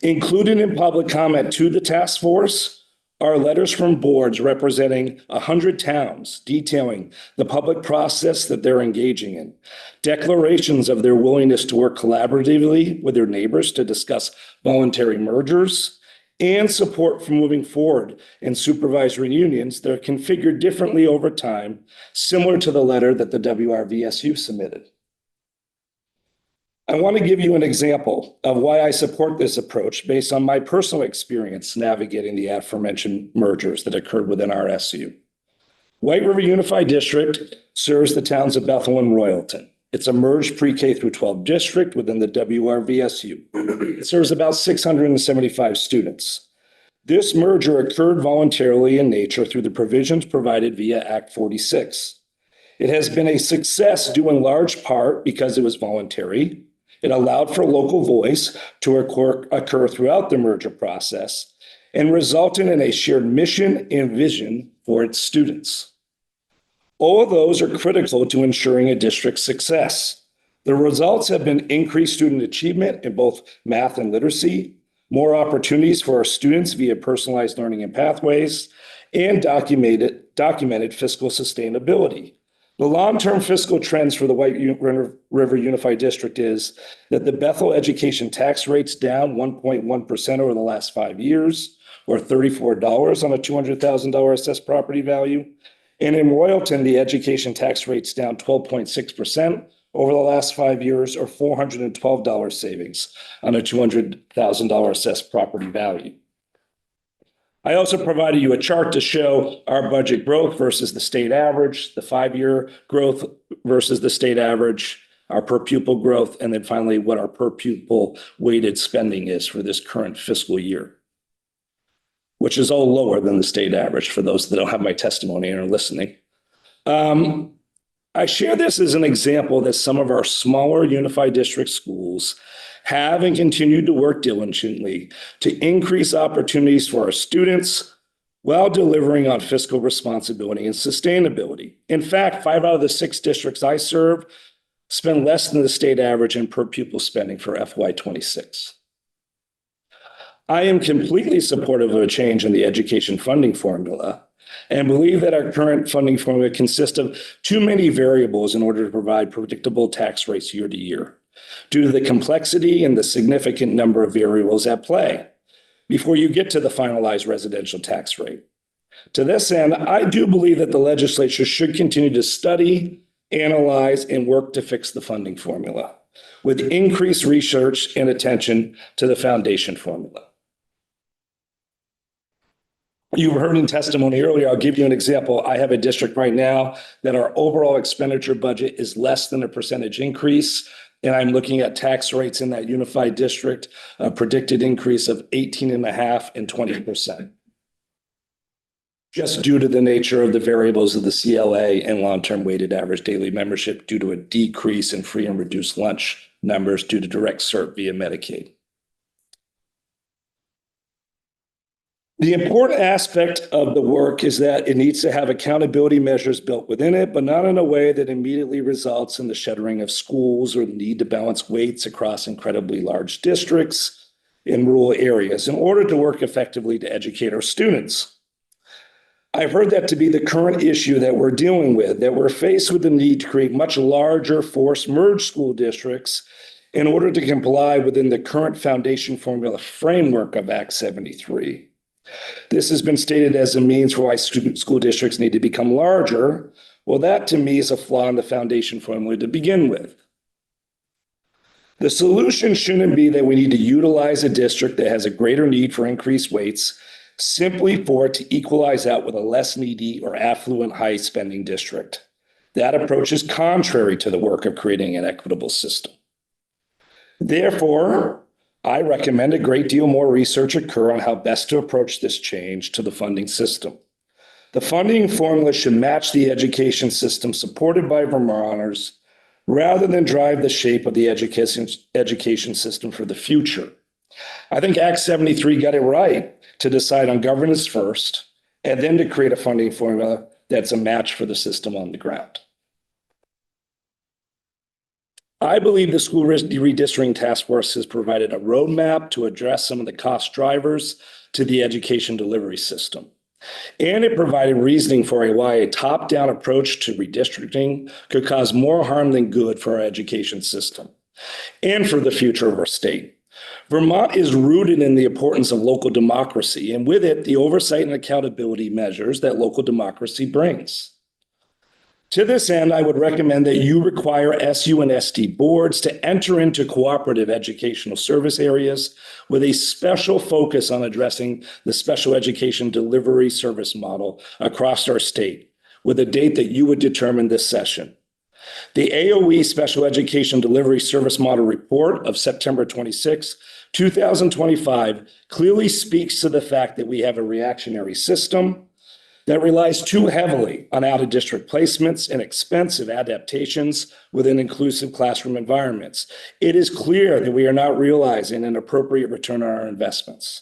Included in public comment to the task force are letters from boards representing 100 towns detailing the public process that they're engaging in, declarations of their willingness to work collaboratively with their neighbors to discuss voluntary mergers, and support for moving forward in supervisory unions that are configured differently over time, similar to the letter that the WRVSU submitted. I want to give you an example of why I support this approach based on my personal experience navigating the aforementioned mergers that occurred within our SU. White River Unified District serves the towns of Bethel and Royalton. It's a merged pre-K through 12 district within the WRVSU. It serves about 675 students. This merger occurred voluntarily in nature through the provisions provided via Act 46. It has been a success due in large part because it was voluntary. It allowed for local voice to occur throughout the merger process and resulted in a shared mission and vision for its students. All of those are critical to ensuring a district's success. The results have been increased student achievement in both math and literacy, more opportunities for our students via personalized learning and pathways, and documented fiscal sustainability. The long-term fiscal trends for the White River Unified District is that the Bethel education tax rate's down 1.1% over the last 5 years, or $34 on a $200,000 assessed property value. And in Royalton, the education tax rate's down 12.6% over the last 5 years, or $412 savings on a $200,000 assessed property value. I also provided you a chart to show our budget growth versus the state average, the 5-year growth versus the state average, our per pupil growth, and then finally what our per pupil weighted spending is for this current fiscal year, which is all lower than the state average for those that don't have my testimony and are listening. I share this as an example that some of our smaller unified district schools have and continue to work diligently to increase opportunities for our students while delivering on fiscal responsibility and sustainability. In fact, 5 out of the 6 districts I serve spend less than the state average in per pupil spending for FY26. I am completely supportive of a change in the education funding formula and believe that our current funding formula consists of too many variables in order to provide predictable tax rates year to year, due to the complexity and the significant number of variables at play before you get to the finalized residential tax rate. To this end, I do believe that the legislature should continue to study, analyze, and work to fix the funding formula with increased research and attention to the foundation formula. You heard in testimony earlier, I'll give you an example. I have a district right now that our overall expenditure budget is less than a percentage increase. And I'm looking at tax rates in that unified district, a predicted increase of 18.5% and 20%. Just due to the nature of the variables of the CLA and long-term weighted average daily membership due to a decrease in free and reduced lunch numbers due to direct cert via Medicaid. The important aspect of the work is that it needs to have accountability measures built within it, but not in a way that immediately results in the shuttering of schools or the need to balance weights across incredibly large districts in rural areas in order to work effectively to educate our students. I've heard that to be the current issue that we're dealing with, that we're faced with the need to create much larger forced merged school districts in order to comply within the current foundation formula framework of Act 73. This has been stated as a means for why school districts need to become larger. Well, that to me is a flaw in the foundation formula to begin with. The solution shouldn't be that we need to utilize a district that has a greater need for increased weights simply for it to equalize out with a less needy or affluent high spending district. That approach is contrary to the work of creating an equitable system. Therefore, I recommend a great deal more research occur on how best to approach this change to the funding system. The funding formula should match the education system supported by Vermonters rather than drive the shape of the education system for the future. I think Act 73 got it right to decide on governance first and then to create a funding formula that's a match for the system on the ground. I believe the school redistricting task force has provided a roadmap to address some of the cost drivers to the education delivery system. And it provided reasoning for why a top-down approach to redistricting could cause more harm than good for our education system and for the future of our state. Vermont is rooted in the importance of local democracy, and with it, the oversight and accountability measures that local democracy brings. To this end, I would recommend that you require SU and SD boards to enter into cooperative educational service areas with a special focus on addressing the special education delivery service model across our state, with a date that you would determine this session. The AOE Special Education Delivery Service Model Report of September 26, 2025 clearly speaks to the fact that we have a reactionary system that relies too heavily on out-of-district placements and expensive adaptations within inclusive classroom environments. It is clear that we are not realizing an appropriate return on our investments.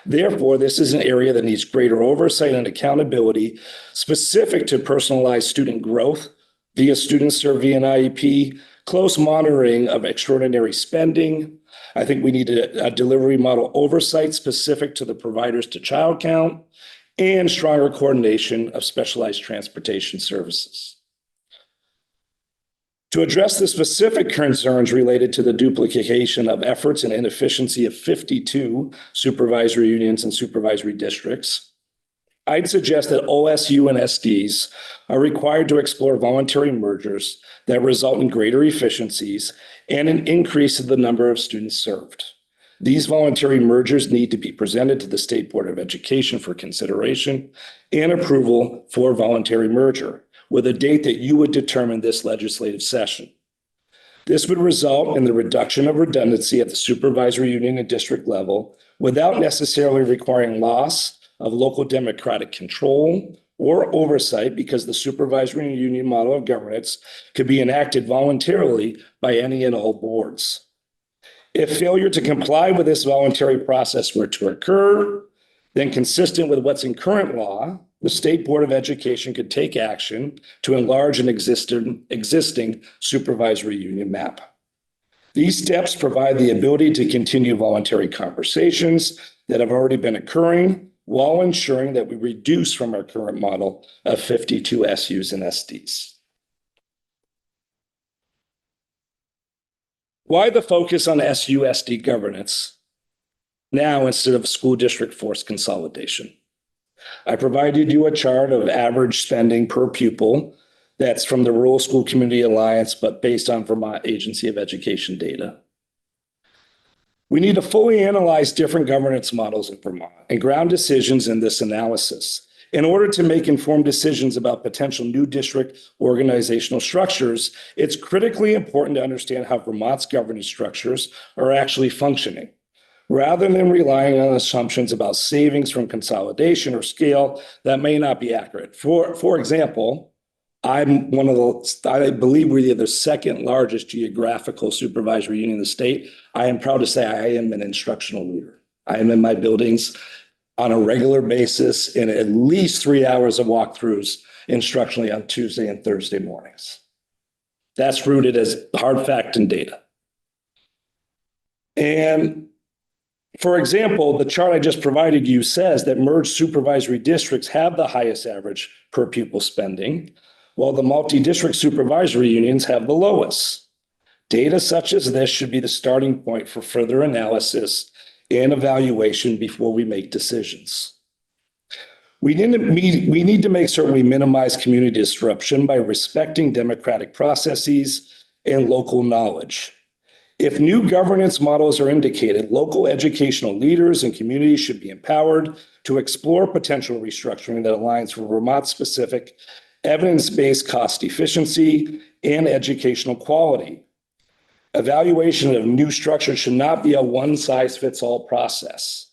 Therefore, this is an area that needs greater oversight and accountability specific to personalized student growth via student survey and IEP, close monitoring of extraordinary spending. I think we need a delivery model oversight specific to the providers to child count, and stronger coordination of specialized transportation services. To address the specific concerns related to the duplication of efforts and inefficiency of 52 supervisory unions and supervisory districts, I'd suggest that OSU and SDs are required to explore voluntary mergers that result in greater efficiencies and an increase in the number of students served. These voluntary mergers need to be presented to the State Board of Education for consideration and approval for voluntary merger, with a date that you would determine this legislative session. This would result in the reduction of redundancy at the supervisory union and district level without necessarily requiring loss of local democratic control or oversight, because the supervisory union model of governance could be enacted voluntarily by any and all boards. If failure to comply with this voluntary process were to occur, then consistent with what's in current law, the State Board of Education could take action to enlarge an existing supervisory union map. These steps provide the ability to continue voluntary conversations that have already been occurring while ensuring that we reduce from our current model of 52 SUs and SDs. Why the focus on SU-SD governance now instead of school district forced consolidation? I provided you a chart of average spending per pupil that's from the Rural School Community Alliance, but based on Vermont Agency of Education data. We need to fully analyze different governance models in Vermont and ground decisions in this analysis. In order to make informed decisions about potential new district organizational structures, it's critically important to understand how Vermont's governance structures are actually functioning, rather than relying on assumptions about savings from consolidation or scale that may not be accurate. For example, I believe we're the second largest geographical supervisory union in the state. I am proud to say I am an instructional leader. I am in my buildings on a regular basis in at least 3 hours of walkthroughs instructionally on Tuesday and Thursday mornings. That's rooted as hard fact and data. And for example, the chart I just provided you says that merged supervisory districts have the highest average per pupil spending, while the multi-district supervisory unions have the lowest. Data such as this should be the starting point for further analysis and evaluation before we make decisions. We need to make certain we minimize community disruption by respecting democratic processes and local knowledge. If new governance models are indicated, local educational leaders and communities should be empowered to explore potential restructuring that aligns with Vermont-specific evidence-based cost efficiency and educational quality. Evaluation of new structures should not be a one-size-fits-all process.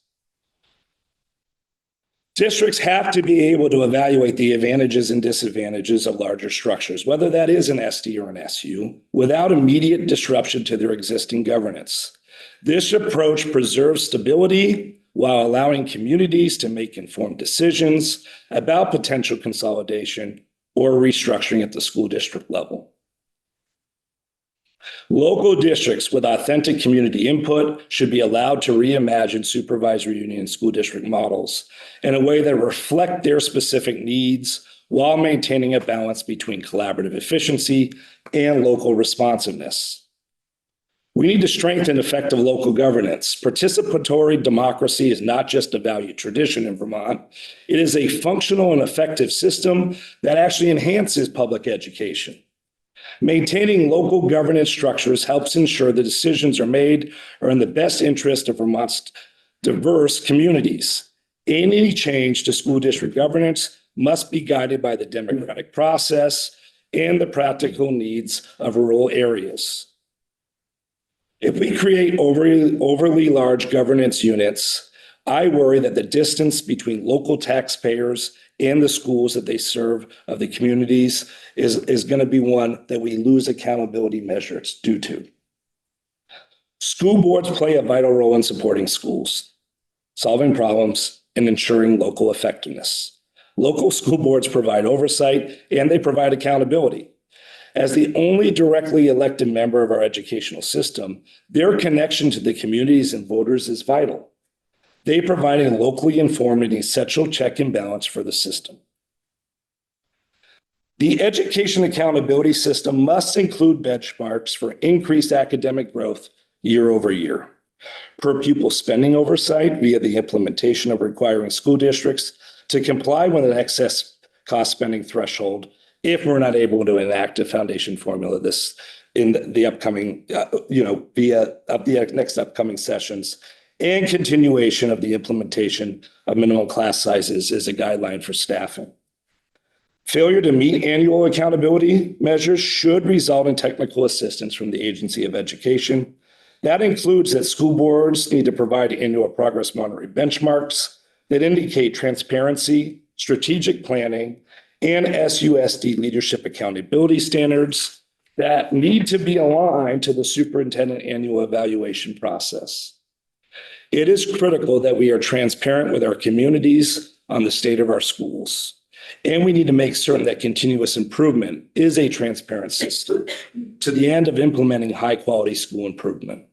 Districts have to be able to evaluate the advantages and disadvantages of larger structures, whether that is an SD or an SU, without immediate disruption to their existing governance. This approach preserves stability while allowing communities to make informed decisions about potential consolidation or restructuring at the school district level. Local districts with authentic community input should be allowed to reimagine supervisory union and school district models in a way that reflect their specific needs while maintaining a balance between collaborative efficiency and local responsiveness. We need to strengthen effective local governance. Participatory democracy is not just a valued tradition in Vermont. It is a functional and effective system that actually enhances public education. Maintaining local governance structures helps ensure the decisions are made are in the best interest of Vermont's diverse communities. Any change to school district governance must be guided by the democratic process and the practical needs of rural areas. If we create overly large governance units, I worry that the distance between local taxpayers and the schools that they serve of the communities is going to be one that we lose accountability measures due to. School boards play a vital role in supporting schools, solving problems, and ensuring local effectiveness. Local school boards provide oversight and they provide accountability. As the only directly elected member of our educational system, their connection to the communities and voters is vital. They provide a locally informed and essential check and balance for the system. The education accountability system must include benchmarks for increased academic growth year over year. Per pupil spending oversight via the implementation of requiring school districts to comply with an excess cost spending threshold if we're not able to enact a foundation formula this in the upcoming, via the next upcoming sessions, and continuation of the implementation of minimum class sizes as a guideline for staffing. Failure to meet annual accountability measures should result in technical assistance from the Agency of Education. That includes that school boards need to provide annual progress monitoring benchmarks that indicate transparency, strategic planning, and SUSD leadership accountability standards that need to be aligned to the superintendent annual evaluation process. It is critical that we are transparent with our communities on the state of our schools. And we need to make certain that continuous improvement is a transparent system to the end of implementing high-quality school improvement.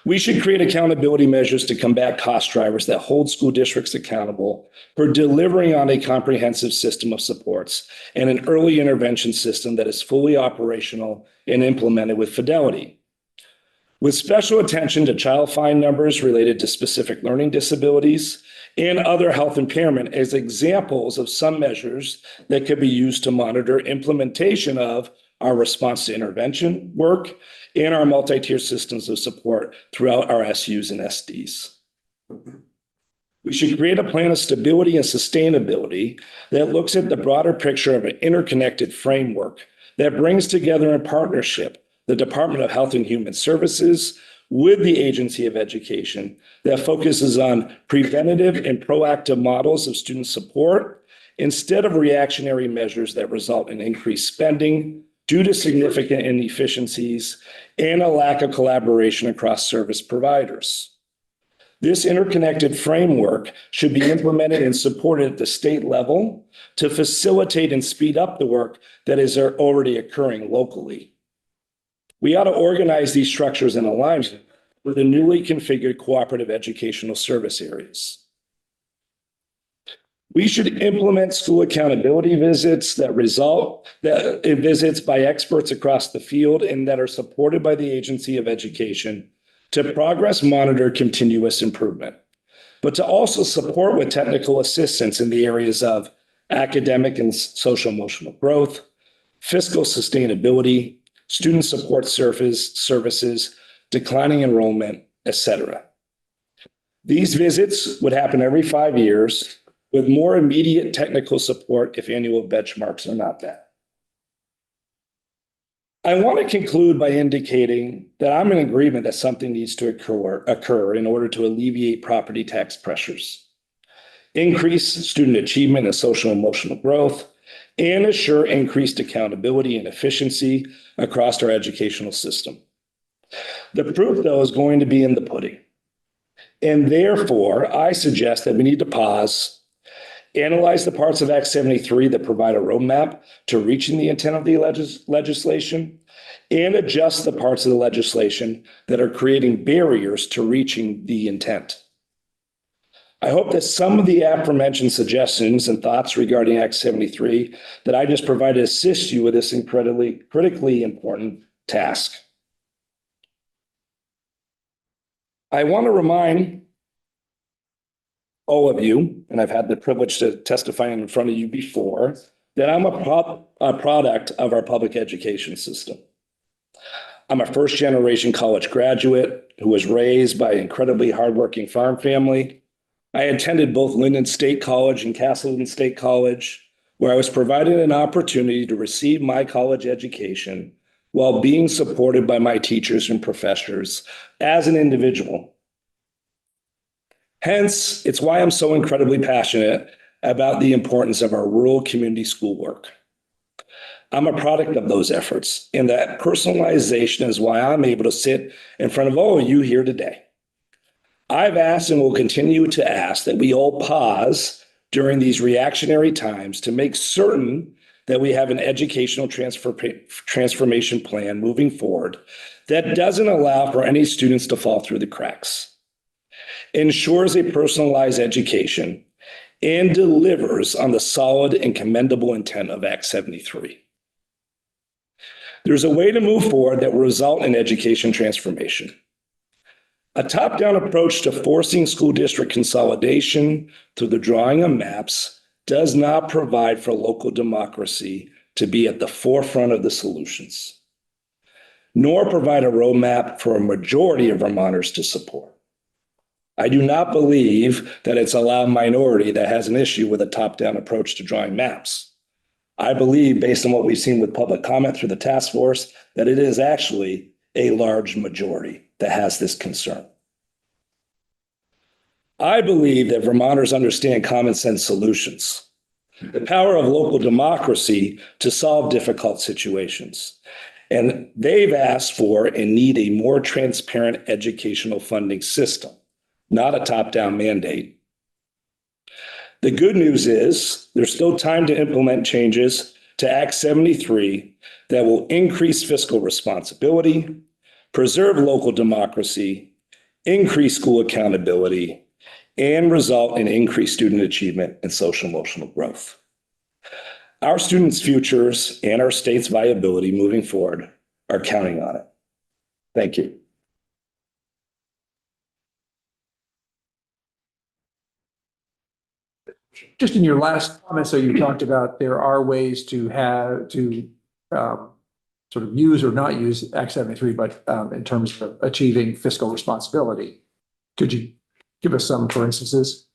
We should create accountability measures to combat cost drivers that hold school districts accountable for delivering on a comprehensive system of supports and an early intervention system that is fully operational and implemented with fidelity. With special attention to child fine numbers related to specific learning disabilities and other health impairment as examples of some measures that could be used to monitor implementation of our response to intervention work, and our multi-tier systems of support throughout our SUs and SDs. We should create a plan of stability and sustainability that looks at the broader picture of an interconnected framework that brings together in partnership the Department of Health and Human Services with the Agency of Education that focuses on preventative and proactive models of student support instead of reactionary measures that result in increased spending due to significant inefficiencies and a lack of collaboration across service providers. This interconnected framework should be implemented and supported at the state level to facilitate and speed up the work that is already occurring locally. We ought to organize these structures in alignment with the newly configured cooperative educational service areas. We should implement school accountability visits visits by experts across the field and that are supported by the Agency of Education to progress monitor continuous improvement, but to also support with technical assistance in the areas of academic and social emotional growth, fiscal sustainability, student support services, declining enrollment, etc. These visits would happen every 5 years with more immediate technical support if annual benchmarks are not met. I want to conclude by indicating that I'm in agreement that something needs to occur in order to alleviate property tax pressures, increase student achievement and social emotional growth, and assure increased accountability and efficiency across our educational system. The proof, though, is going to be in the pudding. And therefore, I suggest that we need to pause, analyze the parts of Act 73 that provide a roadmap to reaching the intent of the legislation, and adjust the parts of the legislation that are creating barriers to reaching the intent. I hope that some of the aforementioned suggestions and thoughts regarding Act 73 that I just provided assist you with this incredibly critically important task. I want to remind all of you, and I've had the privilege to testify in front of you before, that I'm a product of our public education system. I'm a first-generation college graduate who was raised by an incredibly hardworking farm family. I attended both Linden State College and Castleton State College, where I was provided an opportunity to receive my college education while being supported by my teachers and professors as an individual. Hence, it's why I'm so incredibly passionate about the importance of our rural community schoolwork. I'm a product of those efforts, and that personalization is why I'm able to sit in front of all of you here today. I've asked and will continue to ask that we all pause during these reactionary times to make certain that we have an educational transformation plan moving forward that doesn't allow for any students to fall through the cracks, ensures a personalized education, and delivers on the solid and commendable intent of Act 73. There's a way to move forward that will result in education transformation. A top-down approach to forcing school district consolidation through the drawing of maps does not provide for local democracy to be at the forefront of the solutions, nor provide a roadmap for a majority of Vermonters to support. I do not believe that it's a loud minority that has an issue with a top-down approach to drawing maps. I believe, based on what we've seen with public comment through the task force, that it is actually a large majority that has this concern. I believe that Vermonters understand common sense solutions, the power of local democracy to solve difficult situations. And they've asked for and need a more transparent educational funding system, not a top-down mandate. The good news is there's still time to implement changes to Act 73 that will increase fiscal responsibility, preserve local democracy, increase school accountability, and result in increased student achievement and social emotional growth. Our students' futures and our state's viability moving forward are counting on it. Thank you. Just in your last comment, so you talked about there are ways to sort of use or not use Act 73, but in terms of achieving fiscal responsibility. Could you give us some, for instances?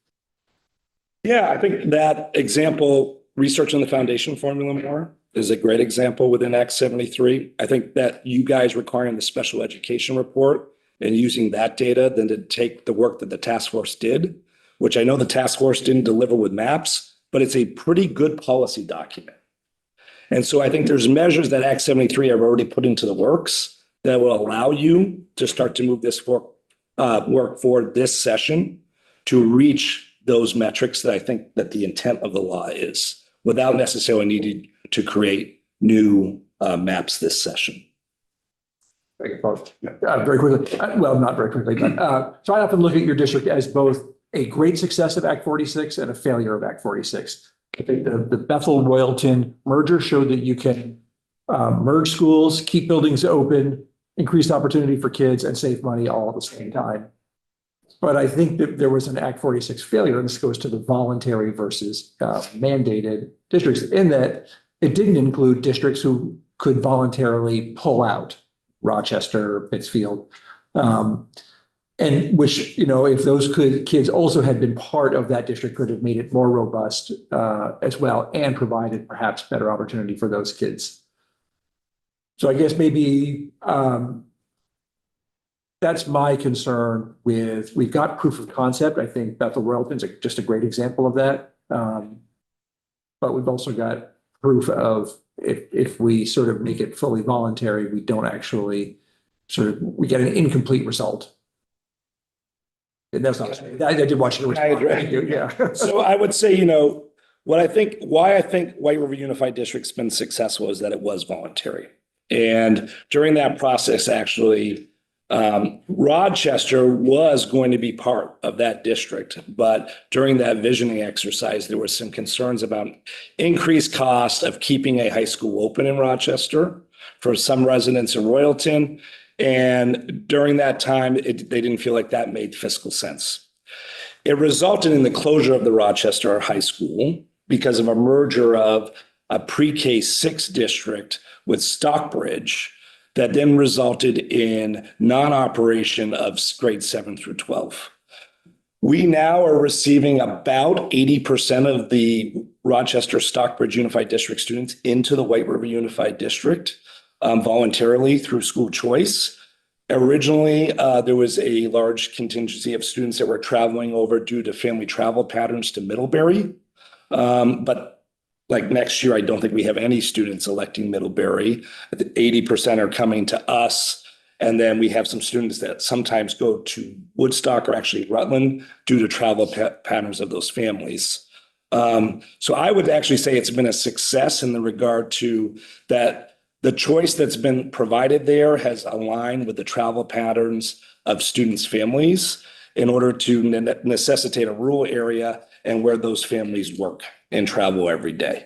Yeah, I think that example, research on the foundation formula more, is a great example within Act 73. I think that you guys requiring the special education report and using that data then to take the work that the task force did, which I know the task force didn't deliver with maps, but it's a pretty good policy document. And so I think there's measures that Act 73 have already put into the works that will allow you to start to move this work forward this session to reach those metrics that I think that the intent of the law is, without necessarily needing to create new maps this session. Very quickly, well, not very quickly, but so I often look at your district as both a great success of Act 46 and a failure of Act 46. I think the Bethel-Royalton merger showed that you can merge schools, keep buildings open, increase opportunity for kids, and save money all at the same time. But I think that there was an Act 46 failure, and this goes to the voluntary versus mandated districts, in that it didn't include districts who could voluntarily pull out, Rochester, Pittsfield, and which, you know, if those kids also had been part of that district, could have made it more robust as well, and provided perhaps better opportunity for those kids. So I guess maybe that's my concern with, we've got proof of concept. I think Bethel-Royalton's just a great example of that. But we've also got proof of if we sort of make it fully voluntary, we don't actually we get an incomplete result. And that's not, I did watch it. I agree. Yeah. So I would say, you know, why I think White River Unified District's been successful is that it was voluntary. And during that process, actually, Rochester was going to be part of that district, but during that visioning exercise, there were some concerns about increased cost of keeping a high school open in Rochester for some residents in Royalton. And during that time, they didn't feel like that made fiscal sense. It resulted in the closure of the Rochester High School because of a merger of a pre-K 6 district with Stockbridge that then resulted in non-operation of grades 7 through 12. We now are receiving about 80% of the Rochester Stockbridge Unified District students into the White River Unified District voluntarily through school choice. Originally, there was a large contingency of students that were traveling over due to family travel patterns to Middlebury. But like next year, I don't think we have any students electing Middlebury. 80% are coming to us. And then we have some students that sometimes go to Woodstock or actually Rutland due to travel patterns of those families. So I would actually say it's been a success in the regard to that the choice that's been provided there has aligned with the travel patterns of students' families in order to necessitate a rural area and where those families work and travel every day.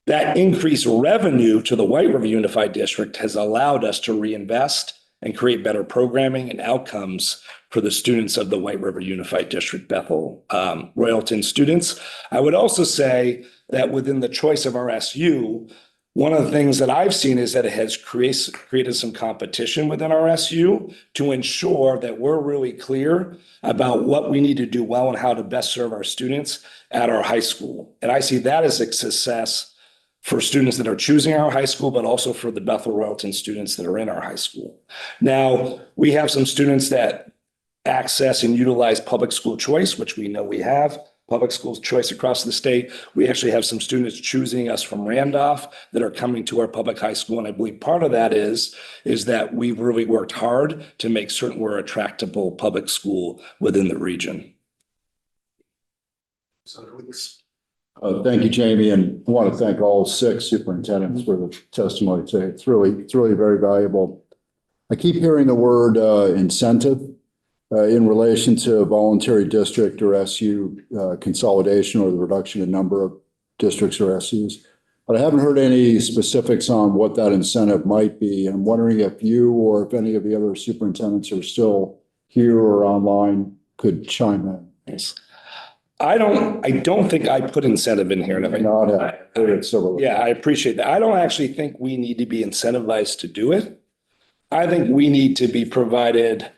That increased revenue to the White River Unified District has allowed us to reinvest and create better programming and outcomes for the students of the White River Unified District, Bethel, Royalton students. I would also say that within the choice of our SU, one of the things that I've seen is that it has created some competition within our SU to ensure that we're really clear about what we need to do well and how to best serve our students at our high school. And I see that as a success for students that are choosing our high school, but also for the Bethel-Royalton students that are in our high school. Now, we have some students that access and utilize public school choice, which we know we have. Public schools choice across the state. We actually have some students choosing us from Randolph that are coming to our public high school. And I believe part of that is that we've really worked hard to make certain we're a tractable public school within the region. Thank you, Jamie, and I want to thank all 6 superintendents for the testimony today. It's really very valuable. I keep hearing the word incentive. In relation to voluntary district or SU consolidation or the reduction in number of districts or SUs. But I haven't heard any specifics on what that incentive might be. I'm wondering if you or if any of the other superintendents are still here or online could chime in. Yes. I don't think I put incentive in here. And yeah, I appreciate that. I don't actually think we need to be incentivized to do it. I think we need to be provided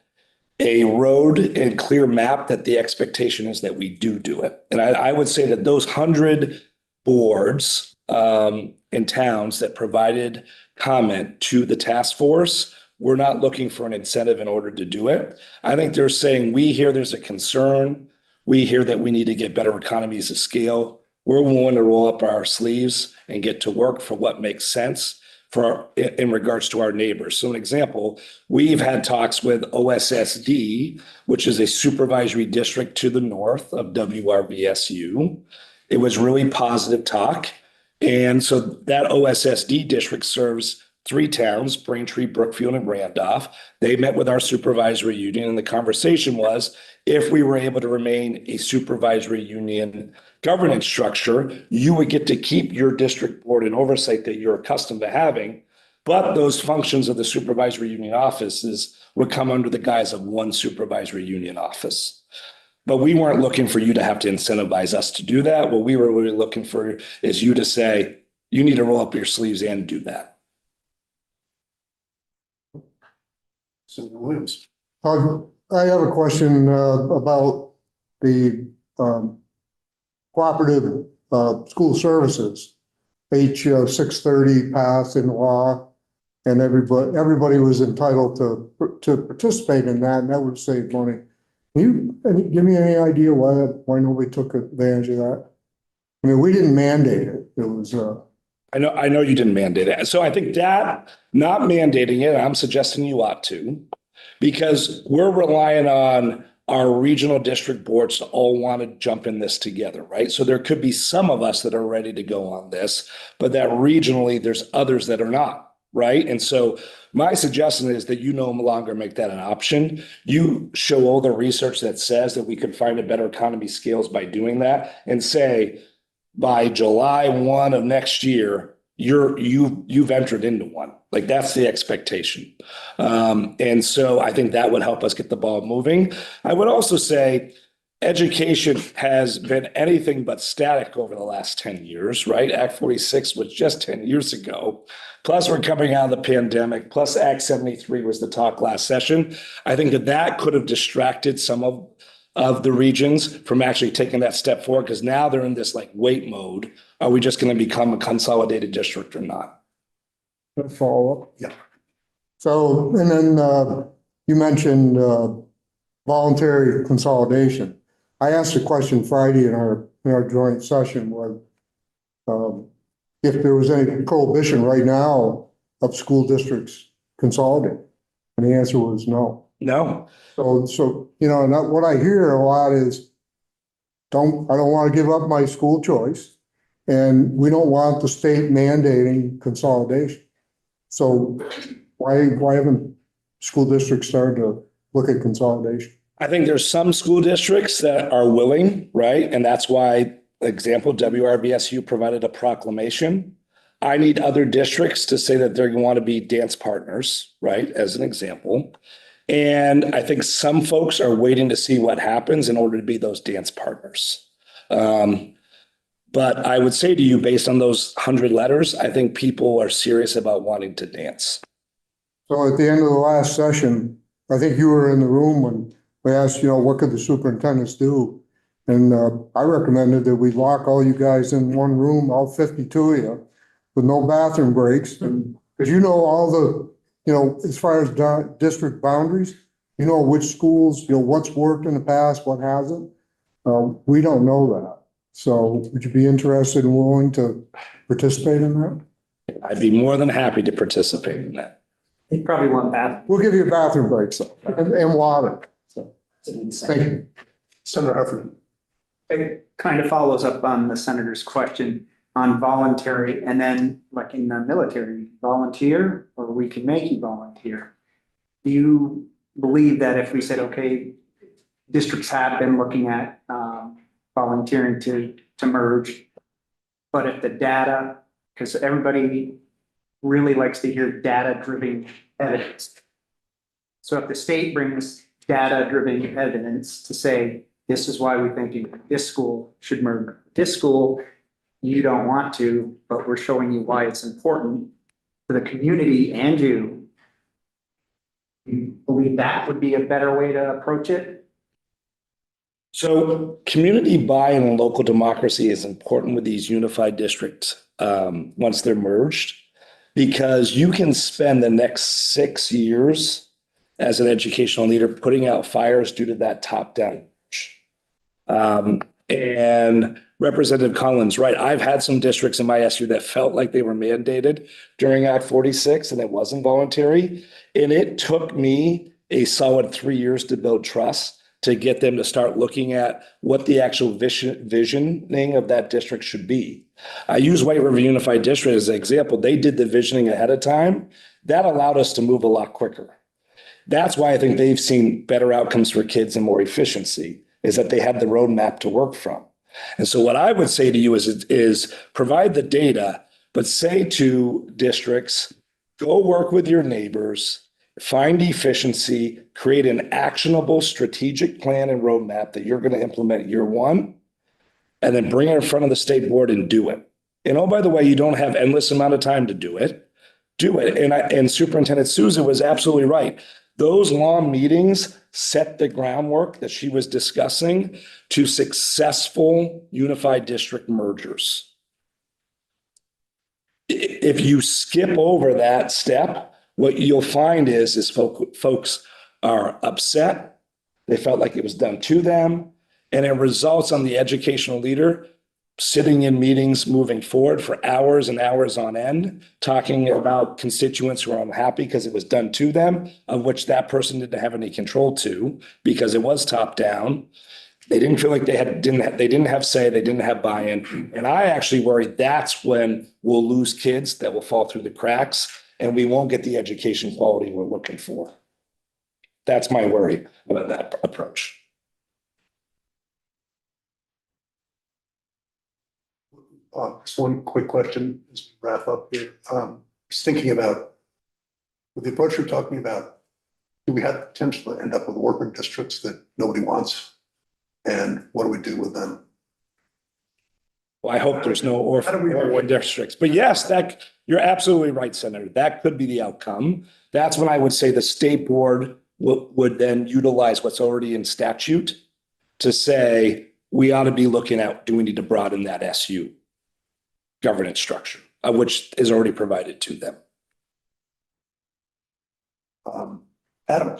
a road and clear map that the expectation is that we do it. And I would say that those 100 boards in towns that provided comment to the task force, we're not looking for an incentive in order to do it. I think they're saying, we hear there's a concern. We hear that we need to get better economies of scale. We're willing to roll up our sleeves and get to work for what makes sense in regards to our neighbors. So an example, we've had talks with OSSD, which is a supervisory district to the north of WRVSU. It was really positive talk. And so that OSSD district serves 3 towns, Braintree, Brookfield, and Randolph. They met with our supervisory union, and the conversation was, if we were able to remain a supervisory union governance structure, you would get to keep your district board and oversight that you're accustomed to having, but those functions of the supervisory union offices would come under the guise of one supervisory union office. But we weren't looking for you to have to incentivize us to do that. What we were really looking for is you to say, you need to roll up your sleeves and do that. Senator Williams. I have a question about the cooperative school services. H 630 passed in law, and everybody was entitled to participate in that, and that would save money. Can you give me any idea why nobody took advantage of that? I mean, we didn't mandate it. It was I know you didn't mandate it. So I think that not mandating it, I'm suggesting you ought to, because we're relying on our regional district boards to all want to jump in this together, right? So there could be some of us that are ready to go on this, but that regionally there's others that are not, right? And so my suggestion is that you no longer make that an option. You show all the research that says that we could find a better economy scales by doing that, and say, by July 1 of next year, you've entered into one. Like, that's the expectation. And so I think that would help us get the ball moving. I would also say education has been anything but static over the last 10 years, right? Act 46 was just 10 years ago. Plus we're coming out of the pandemic, plus Act 73 was the talk last session. I think that could have distracted some of the regions from actually taking that step forward, because now they're in this like wait mode. Are we just going to become a consolidated district or not? follow up. Yeah. So, and then you mentioned voluntary consolidation. I asked a question Friday in our joint session was if there was any prohibition right now of school districts consolidating, and the answer was no. No. So you know, and what I hear a lot is, I don't want to give up my school choice, and we don't want the state mandating consolidation. So why haven't school districts started to look at consolidation? I think there's some school districts that are willing, right? And that's why, example, WRVSU provided a proclamation. I need other districts to say that they're going to want to be dance partners, right? As an example. And I think some folks are waiting to see what happens in order to be those dance partners. But I would say to you, based on those 100 letters, I think people are serious about wanting to dance. So at the end of the last session, I think you were in the room when we asked, you know, what could the superintendents do? And I recommended that we lock all you guys in one room, all 52 of you, with no bathroom breaks. And because you know all the, you know, as far as district boundaries, you know which schools, you know, what's worked in the past, what hasn't. We don't know that. So would you be interested and willing to participate in that? I'd be more than happy to participate in that. You probably want that. We'll give you a bathroom break and water. So, thank you. Senator Heffernan. It kind of follows up on the senator's question on voluntary, and then like in the military, volunteer, or we can make you volunteer. Do you believe that if we said, okay, districts have been looking at volunteering to merge, but if the data, because everybody really likes to hear data-driven evidence. So if the state brings data-driven evidence to say this is why we think this school should merge with this school. You don't want to, but we're showing you why it's important for the community and you. You believe that would be a better way to approach it? So community buy-in and local democracy is important with these unified districts once they're merged, because you can spend the next 6 years as an educational leader putting out fires due to that top-down. And Representative Collins, right, I've had some districts in my SU that felt like they were mandated during Act 46 and it wasn't voluntary. And it took me a solid 3 years to build trust to get them to start looking at what the actual visioning of that district should be. I use White River Unified District as an example. They did the visioning ahead of time. That allowed us to move a lot quicker. That's why I think they've seen better outcomes for kids and more efficiency, is that they had the roadmap to work from. And so what I would say to you is provide the data, but say to districts, go work with your neighbors, find efficiency, create an actionable strategic plan and roadmap that you're going to implement year one, and then bring it in front of the state board and do it. And oh, by the way, you don't have endless amount of time to do it. Do it. And Superintendent Souza was absolutely right. Those long meetings set the groundwork that she was discussing to successful unified district mergers. If you skip over that step, what you'll find is folks are upset. They felt like it was done to them, and it results on the educational leader sitting in meetings moving forward for hours and hours on end, talking about constituents who are unhappy because it was done to them, of which that person didn't have any control to because it was top down. They didn't feel like they didn't have say, they didn't have buy-in. And I actually worry that's when we'll lose kids that will fall through the cracks and we won't get the education quality we're looking for. That's my worry about that approach. Just one quick question, just to wrap up here. Just thinking about, with the approach you're talking about, do we have the potential to end up with worker districts that nobody wants? And what do we do with them? Well, I hope there's no orphan districts, but yes, that you're absolutely right, Senator. That could be the outcome. That's when I would say the state board would then utilize what's already in statute to say, we ought to be looking at, do we need to broaden that SU governance structure, which is already provided to them. Adam.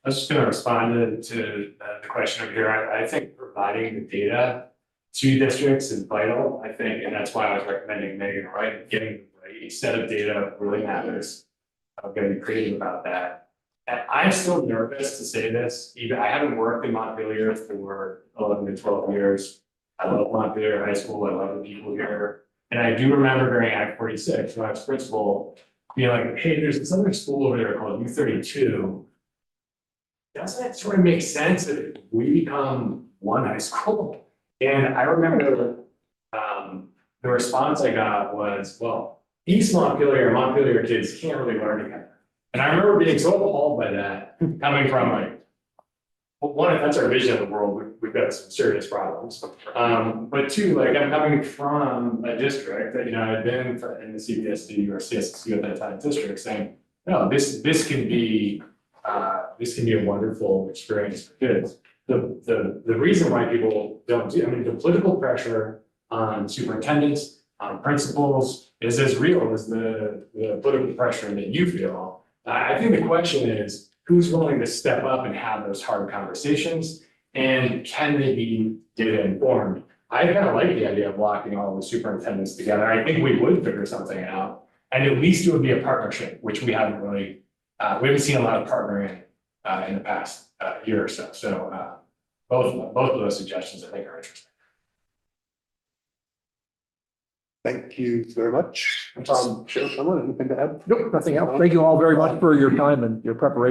I was just going to respond to the question over here. I think providing the data to districts is vital. I think, and that's why I was recommending Megan, right? Getting the right set of data really matters. I'm going to be creative about that. And I'm still nervous to say this. Even I haven't worked in Montpelier for 11 to 12 years. I love Montpelier High School. I love the people here. And I do remember during Act 46, when I was principal, being like, hey, there's this other school over there called U32. Doesn't it sort of make sense that we become one high school? And I remember the response I got was, well, East Montpelier kids can't really learn together. And I remember being so appalled by that, coming from like, well, one, if that's our vision of the world, we've got some serious problems. But two, like I'm coming from a district that, I'd been in the CPSD or CSSU at that time district saying, no, this can be a wonderful experience for kids. The reason why people don't do, the political pressure on superintendents, on principals is as real as the political pressure that you feel. I think the question is, who's willing to step up and have those hard conversations, and can they be data informed? I kind of like the idea of locking all the superintendents together. I think we would figure something out, and at least it would be a partnership, which we haven't really, we haven't seen a lot of partnering in the past year or so. So both of those suggestions I think are interesting. Thank you very much. Sheriff, anything to add? Nope, nothing else. Thank you all very much for your time and your preparation.